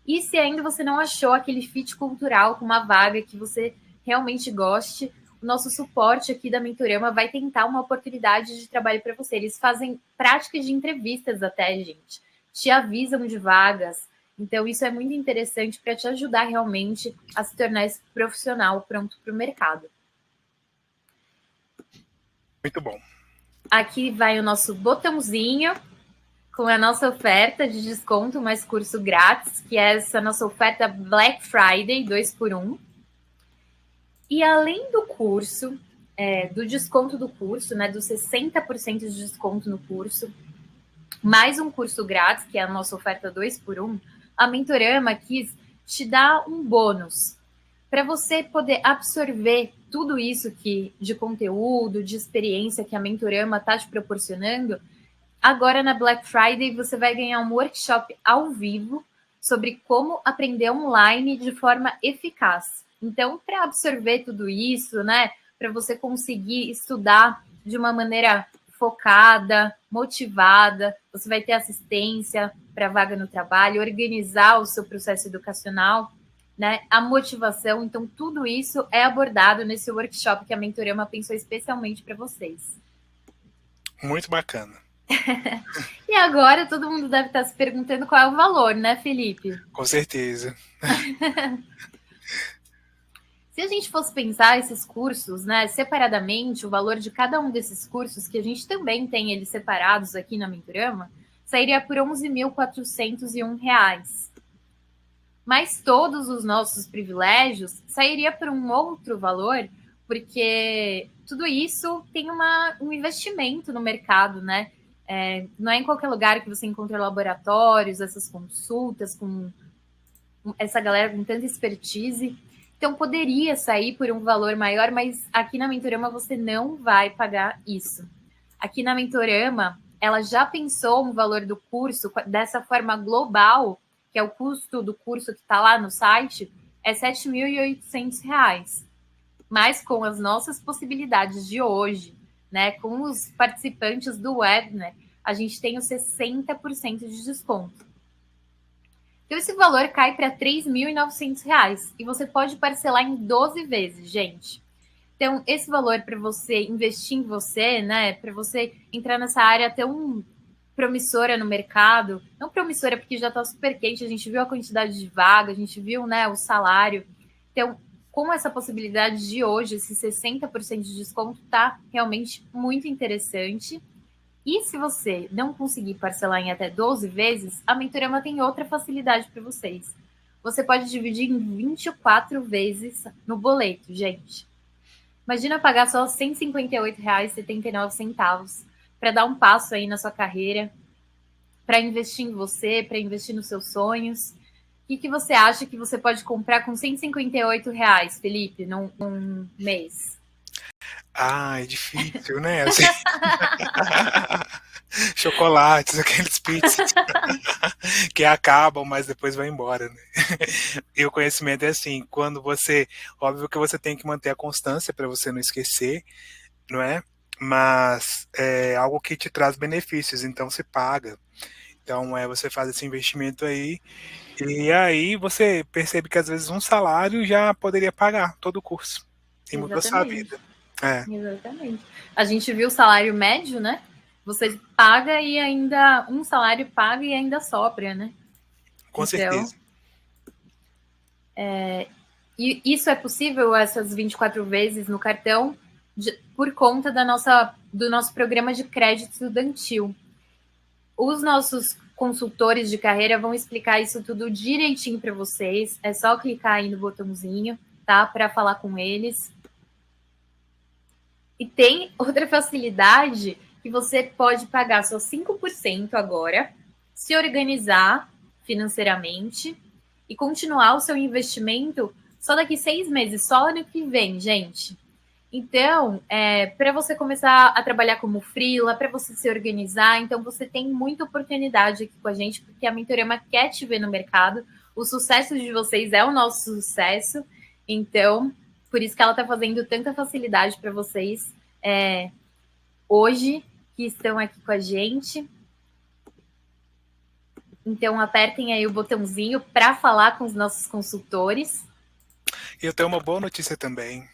E se ainda você não achou aquele fit cultural com uma vaga que você realmente goste, o nosso suporte aqui da Mentorama vai tentar uma oportunidade de trabalho para você. Eles fazem práticas de entrevistas até, gente. Te avisam de vagas. Então, isso é muito interessante para te ajudar realmente a se tornar esse profissional pronto para o mercado. Muito bom. Aqui vai o nosso botãozinho com a nossa oferta de desconto, mais curso grátis, que é essa nossa oferta Black Friday 2x1. E além do curso, do desconto do curso, né, dos 60% de desconto no curso, mais um curso grátis, que é a nossa oferta 2x1, a Mentorama quis te dar um bônus para você poder absorver tudo isso de conteúdo, de experiência que a Mentorama está te proporcionando. Agora, na Black Friday, você vai ganhar um workshop ao vivo sobre como aprender online de forma eficaz. Então, para absorver tudo isso, né, para você conseguir estudar de uma maneira focada, motivada, você vai ter assistência para vaga no trabalho, organizar o seu processo educacional, né, a motivação. Então, tudo isso é abordado nesse workshop que a Mentorama pensou especialmente para vocês. Muito bacana. E agora todo mundo deve estar se perguntando qual é o valor, né, Felipe? Com certeza. Se a gente fosse pensar esses cursos, né, separadamente, o valor de cada um desses cursos, que a gente também tem eles separados aqui na Mentorama, sairia por R$ 11.401. Mas todos os nossos privilégios sairia por um outro valor, porque tudo isso tem um investimento no mercado, né? Não é em qualquer lugar que você encontra laboratórios, essas consultas com essa galera com tanta expertise. Então, poderia sair por um valor maior, mas aqui na Mentorama você não vai pagar isso. Aqui na Mentorama, ela já pensou um valor do curso dessa forma global, que é o custo do curso que está lá no site, é R$ 7.800. Mas com as nossas possibilidades de hoje, né, com os participantes do webinar, a gente tem os 60% de desconto. Então, esse valor cai para R$ 3.900 e você pode parcelar em 12 vezes, gente. Então, esse valor para você investir em você, né, para você entrar nessa área tão promissora no mercado, não promissora porque já está super quente, a gente viu a quantidade de vaga, a gente viu, né, o salário. Então, com essa possibilidade de hoje, esse 60% de desconto está realmente muito interessante. E se você não conseguir parcelar em até 12 vezes, a Mentorama tem outra facilidade para vocês. Você pode dividir em 24 vezes no boleto, gente. Imagina pagar só R$ 158,79 para dar um passo aí na sua carreira, para investir em você, para investir nos seus sonhos. O que você acha que você pode comprar com R$ 158, Felipe, num mês? Ah, é difícil, né? Assim... Chocolates, aqueles pizzas que acabam, mas depois vai embora, né? E o conhecimento é assim, quando você... Óbvio que você tem que manter a constância para você não esquecer, não é? Mas é algo que te traz benefícios, então você paga. Então, você faz esse investimento aí, e aí você percebe que às vezes um salário já poderia pagar todo o curso. E mudou a sua vida. Exatamente. A gente viu o salário médio, né? Você paga e ainda... Um salário paga e ainda sobra, né? Com certeza. E isso é possível, essas 24 vezes no cartão, por conta do nosso programa de crédito estudantil. Os nossos consultores de carreira vão explicar isso tudo direitinho para vocês. É só clicar aí no botãozinho, tá? Para falar com eles. E tem outra facilidade que você pode pagar só 5% agora, se organizar financeiramente e continuar o seu investimento só daqui 6 meses, só ano que vem, gente. Então, para você começar a trabalhar como freela, para você se organizar, então você tem muita oportunidade aqui com a gente, porque a Mentorama quer te ver no mercado. O sucesso de vocês é o nosso sucesso. Então, por isso que ela está fazendo tanta facilidade para vocês hoje, que estão aqui com a gente. Então, apertem aí o botãozinho para falar com os nossos consultores. E eu tenho uma boa notícia também.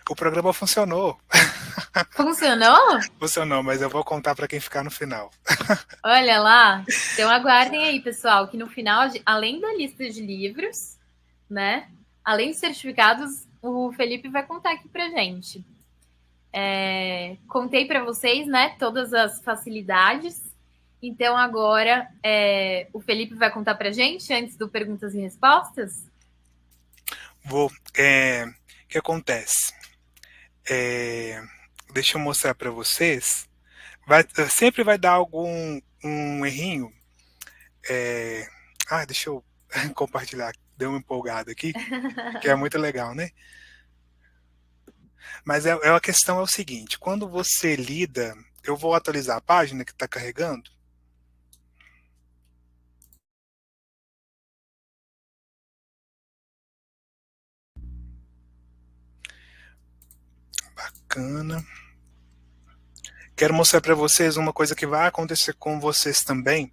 O programa funcionou. Funcionou? Funcionou, mas eu vou contar para quem ficar no final. Olha lá. Então, aguardem aí, pessoal, que no final, além da lista de livros, né? Além dos certificados, o Felipe vai contar aqui pra gente. Contei para vocês, né, todas as facilidades. Então, agora, o Felipe vai contar pra gente, antes do Perguntas e Respostas? Vou. O que acontece? Deixa eu mostrar para vocês. Sempre vai dar um errinho. Deixa eu compartilhar. Deu uma empolgada aqui, que é muito legal, né? Mas a questão é o seguinte, quando você lida... Eu vou atualizar a página que está carregando. Bacana. Quero mostrar para vocês uma coisa que vai acontecer com vocês também.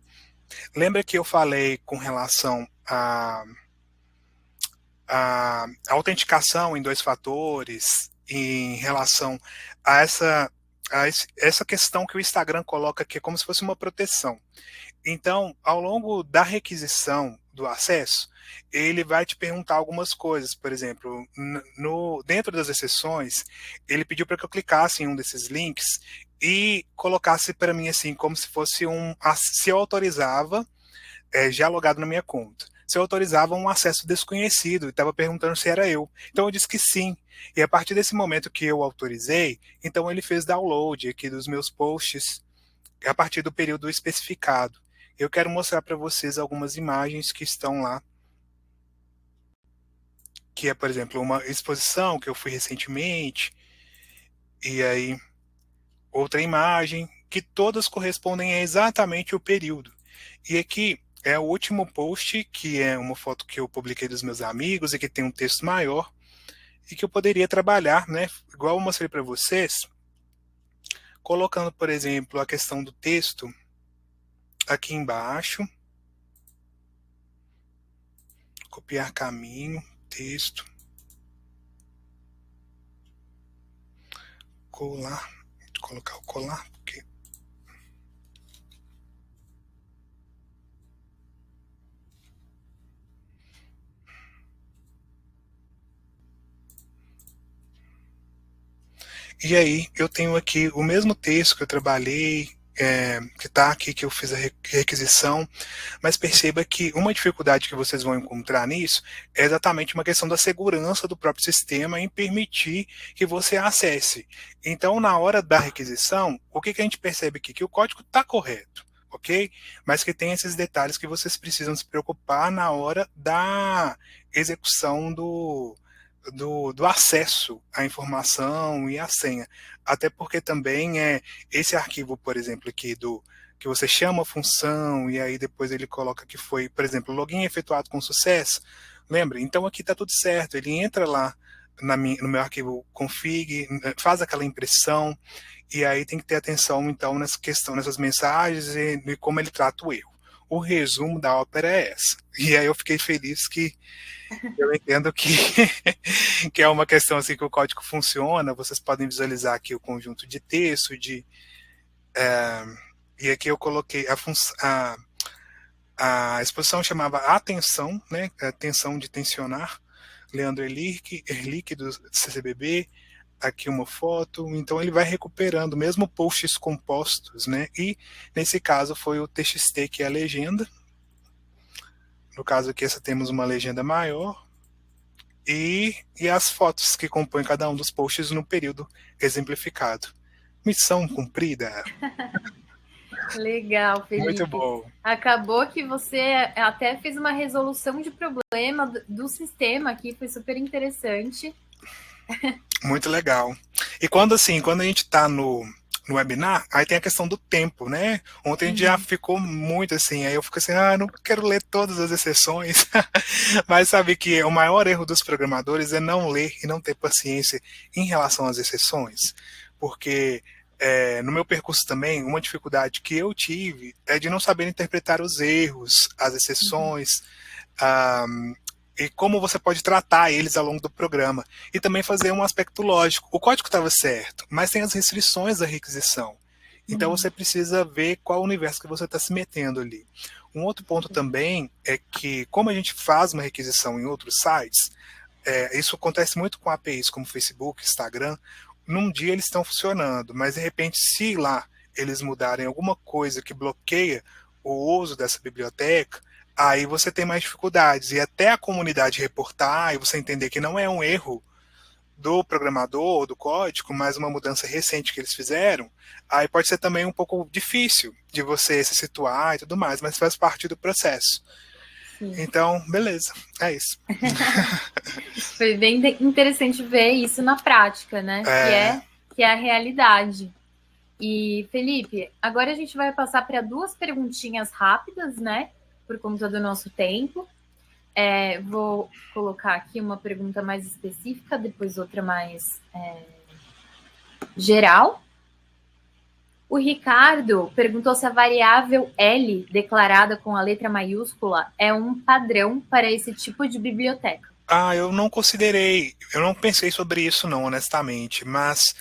Lembra que eu falei com relação à autenticação em 2 fatores, em relação a essa questão que o Instagram coloca, que é como se fosse uma proteção. Então, ao longo da requisição do acesso, ele vai te perguntar algumas coisas. Por exemplo, dentro das exceções, ele pediu para que eu clicasse em um desses links e colocasse para mim assim, como se fosse se eu autorizava, já logado na minha conta, se eu autorizava um acesso desconhecido, e estava perguntando se era eu. Então eu disse que sim. E a partir desse momento que eu autorizei, então ele fez download aqui dos meus posts a partir do período especificado. Eu quero mostrar para vocês algumas imagens que estão lá, que é, por exemplo, uma exposição que eu fui recentemente, e aí outra imagem, que todas correspondem a exatamente o período. E aqui é o último post, que é uma foto que eu publiquei dos meus amigos e que tem um texto maior, e que eu poderia trabalhar, né, igual eu mostrei para vocês, colocando, por exemplo, a questão do texto aqui embaixo, copiar caminho, texto, colar, vou colocar o colar, porque e aí eu tenho aqui o mesmo texto que eu trabalhei, que está aqui, que eu fiz a requisição, mas perceba que uma dificuldade que vocês vão encontrar nisso é exatamente uma questão da segurança do próprio sistema em permitir que você acesse. Então, na hora da requisição, o que a gente percebe aqui? Que o código está correto, ok? Mas que tem esses detalhes que vocês precisam se preocupar na hora da execução do acesso à informação e à senha. Até porque também esse arquivo, por exemplo, aqui que você chama a função e aí depois ele coloca que foi, por exemplo, login efetuado com sucesso. Lembra? Então aqui está tudo certo. Ele entra lá no meu arquivo config, faz aquela impressão e aí tem que ter atenção então nessas mensagens e como ele trata o erro. O resumo da ópera é essa. E aí eu fiquei feliz que eu entendo que, que é uma questão assim que o código funciona. Vocês podem visualizar aqui o conjunto de texto, e aqui eu coloquei a exposição chamava Atenção, né? Atenção de tensionar, Leandro Erlich do CCBB, aqui uma foto, então ele vai recuperando mesmo posts compostos, né? E nesse caso foi o TXT, que é a legenda. No caso aqui, temos uma legenda maior e as fotos que compõem cada um dos posts no período exemplificado. Missão cumprida. Legal, Felipe. Muito bom. Acabou que você até fez uma resolução de problema do sistema aqui, foi super interessante. Muito legal. E quando a gente está no webinar, aí tem a questão do tempo, né? Ontem a gente já ficou muito assim, aí eu fico assim, não quero ler todas as exceções, mas sabe que o maior erro dos programadores é não ler e não ter paciência em relação às exceções, porque no meu percurso também, uma dificuldade que eu tive é de não saber interpretar os erros, as exceções, e como você pode tratar eles ao longo do programa. E também fazer um aspecto lógico. O código estava certo, mas tem as restrições da requisição. Então você precisa ver qual universo que você está se metendo ali. Um outro ponto também é que, como a gente faz uma requisição em outros sites, isso acontece muito com APIs como Facebook, Instagram. Num dia eles estão funcionando, mas de repente, se lá eles mudarem alguma coisa que bloqueia o uso dessa biblioteca, aí você tem mais dificuldades. E até a comunidade reportar e você entender que não é um erro do programador ou do código, mas uma mudança recente que eles fizeram, aí pode ser também um pouco difícil de você se situar e tudo mais, mas faz parte do processo. Sim. Então, beleza, é isso. Foi bem interessante ver isso na prática, né? Que é a realidade. E, Felipe, agora a gente vai passar para 2 perguntinhas rápidas, né? Por conta do nosso tempo. Vou colocar aqui uma pergunta mais específica, depois outra mais geral. O Ricardo perguntou se a variável L, declarada com a letra maiúscula, é um padrão para esse tipo de biblioteca. Eu não considerei, eu não pensei sobre isso não, honestamente, mas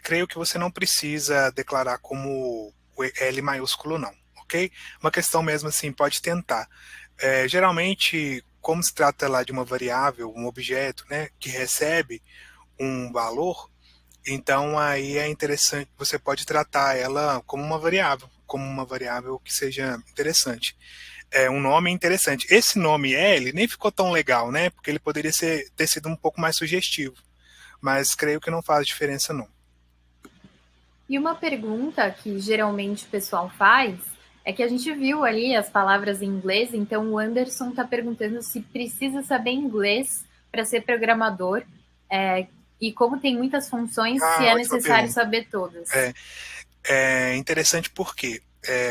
creio que você não precisa declarar como L maiúsculo não, ok? Uma questão mesmo assim, pode tentar. Geralmente, como se trata lá de uma variável, um objeto, né, que recebe um valor, então aí é interessante, você pode tratar ela como uma variável que seja interessante. É um nome interessante. Esse nome L nem ficou tão legal, né? Porque ele poderia ter sido um pouco mais sugestivo, mas creio que não faz diferença não. E uma pergunta que geralmente o pessoal faz é que a gente viu ali as palavras em inglês, então o Anderson está perguntando se precisa saber inglês para ser programador, e como tem muitas funções, se é Ótima necessário pergunta. saber todas. É interessante porque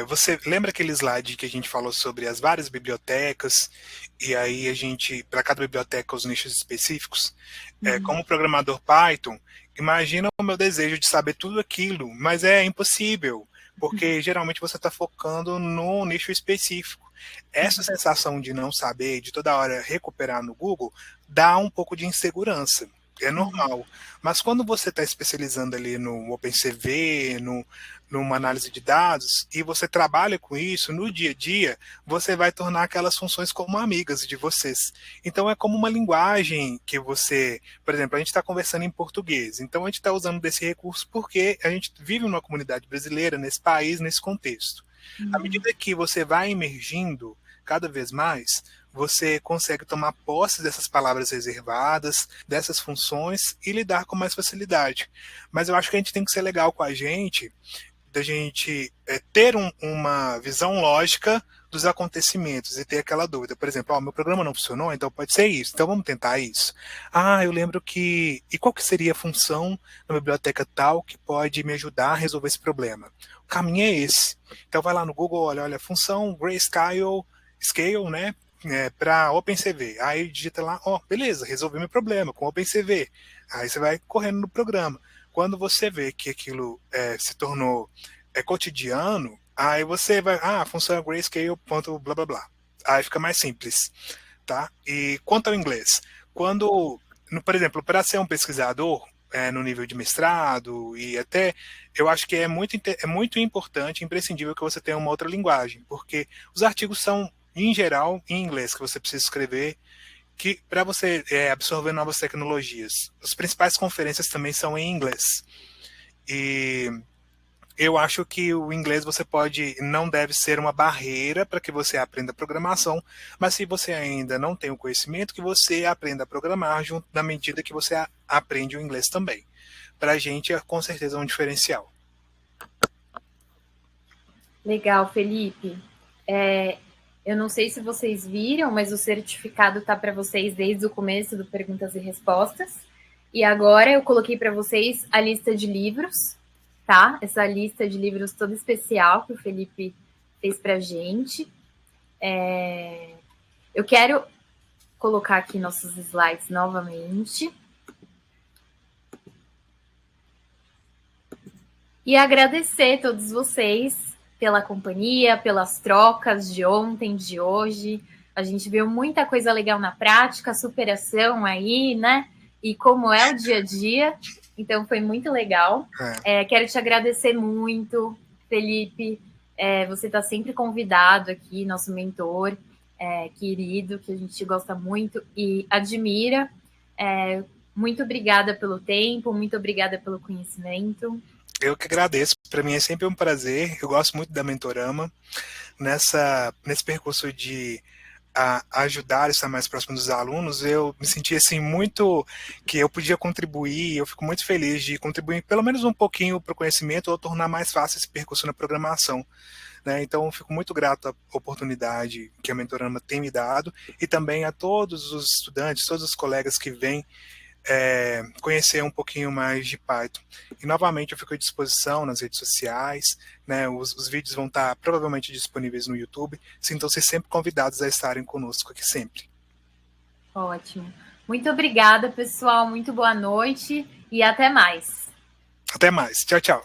você lembra aquele slide que a gente falou sobre as várias bibliotecas, e aí a gente, para cada biblioteca, os nichos específicos? Como programador Python, imagina o meu desejo de saber tudo aquilo, mas é impossível, porque geralmente você está focando no nicho específico. Essa sensação de não saber, de toda hora recuperar no Google, dá um pouco de insegurança. É normal. Mas quando você está especializando ali no OpenCV, numa análise de dados, e você trabalha com isso no dia a dia, você vai tornar aquelas funções como amigas de vocês. Então é como uma linguagem que você, por exemplo, a gente está conversando em português, então a gente está usando desse recurso porque a gente vive numa comunidade brasileira, nesse país, nesse contexto. À medida que você vai emergindo cada vez mais, você consegue tomar posse dessas palavras reservadas, dessas funções e lidar com mais facilidade. Mas eu acho que a gente tem que ser legal com a gente, da gente ter uma visão lógica dos acontecimentos e ter aquela dúvida. Por exemplo, meu programa não funcionou, então pode ser isso. Então vamos tentar isso. Eu lembro que... E qual que seria a função na biblioteca tal que pode me ajudar a resolver esse problema? O caminho é esse. Então vai lá no Google, olha, função Grayscale, Scale, né? Para OpenCV. Aí digita lá, beleza, resolvi meu problema com OpenCV. Aí você vai correndo no programa. Quando você vê que aquilo se tornou cotidiano, aí você vai, função Grayscale, ponto, blá, blá, blá. Aí fica mais simples, tá? E quanto ao inglês, por exemplo, para ser um pesquisador no nível de mestrado e até, eu acho que é muito importante, imprescindível que você tenha uma outra linguagem, porque os artigos são, em geral, em inglês, que você precisa escrever, que para você absorver novas tecnologias. As principais conferências também são em inglês. E eu acho que o inglês não deve ser uma barreira para que você aprenda programação, mas se você ainda não tem o conhecimento, que você aprenda a programar junto na medida que você aprende o inglês também. Para a gente, com certeza, é um diferencial. Legal, Felipe. Eu não sei se vocês viram, mas o certificado está para vocês desde o começo do Perguntas e Respostas. E agora eu coloquei para vocês a lista de livros, tá? Essa lista de livros toda especial que o Felipe fez para a gente. Eu quero colocar aqui nossos slides novamente. E agradecer a todos vocês pela companhia, pelas trocas de ontem, de hoje. A gente viu muita coisa legal na prática, superação aí, né? E como é o dia a dia. Então, foi muito legal. Quero te agradecer muito, Felipe. Você está sempre convidado aqui, nosso mentor querido, que a gente gosta muito e admira. Muito obrigada pelo tempo, muito obrigada pelo conhecimento. Eu que agradeço. Para mim é sempre um prazer. Eu gosto muito da Mentorama. Nesse percurso de ajudar a estar mais próximo dos alunos, eu me senti assim muito que eu podia contribuir. Eu fico muito feliz de contribuir pelo menos um pouquinho para o conhecimento ou tornar mais fácil esse percurso na programação. Né? Então, eu fico muito grato à oportunidade que a Mentorama tem me dado e também a todos os estudantes, todos os colegas que vêm conhecer um pouquinho mais de Python. E novamente eu fico à disposição nas redes sociais, né? Os vídeos vão estar provavelmente disponíveis no YouTube, sintam-se sempre convidados a estarem conosco aqui sempre. Ótimo. Muito obrigada, pessoal, muito boa noite e até mais. Até mais. Tchau, tchau.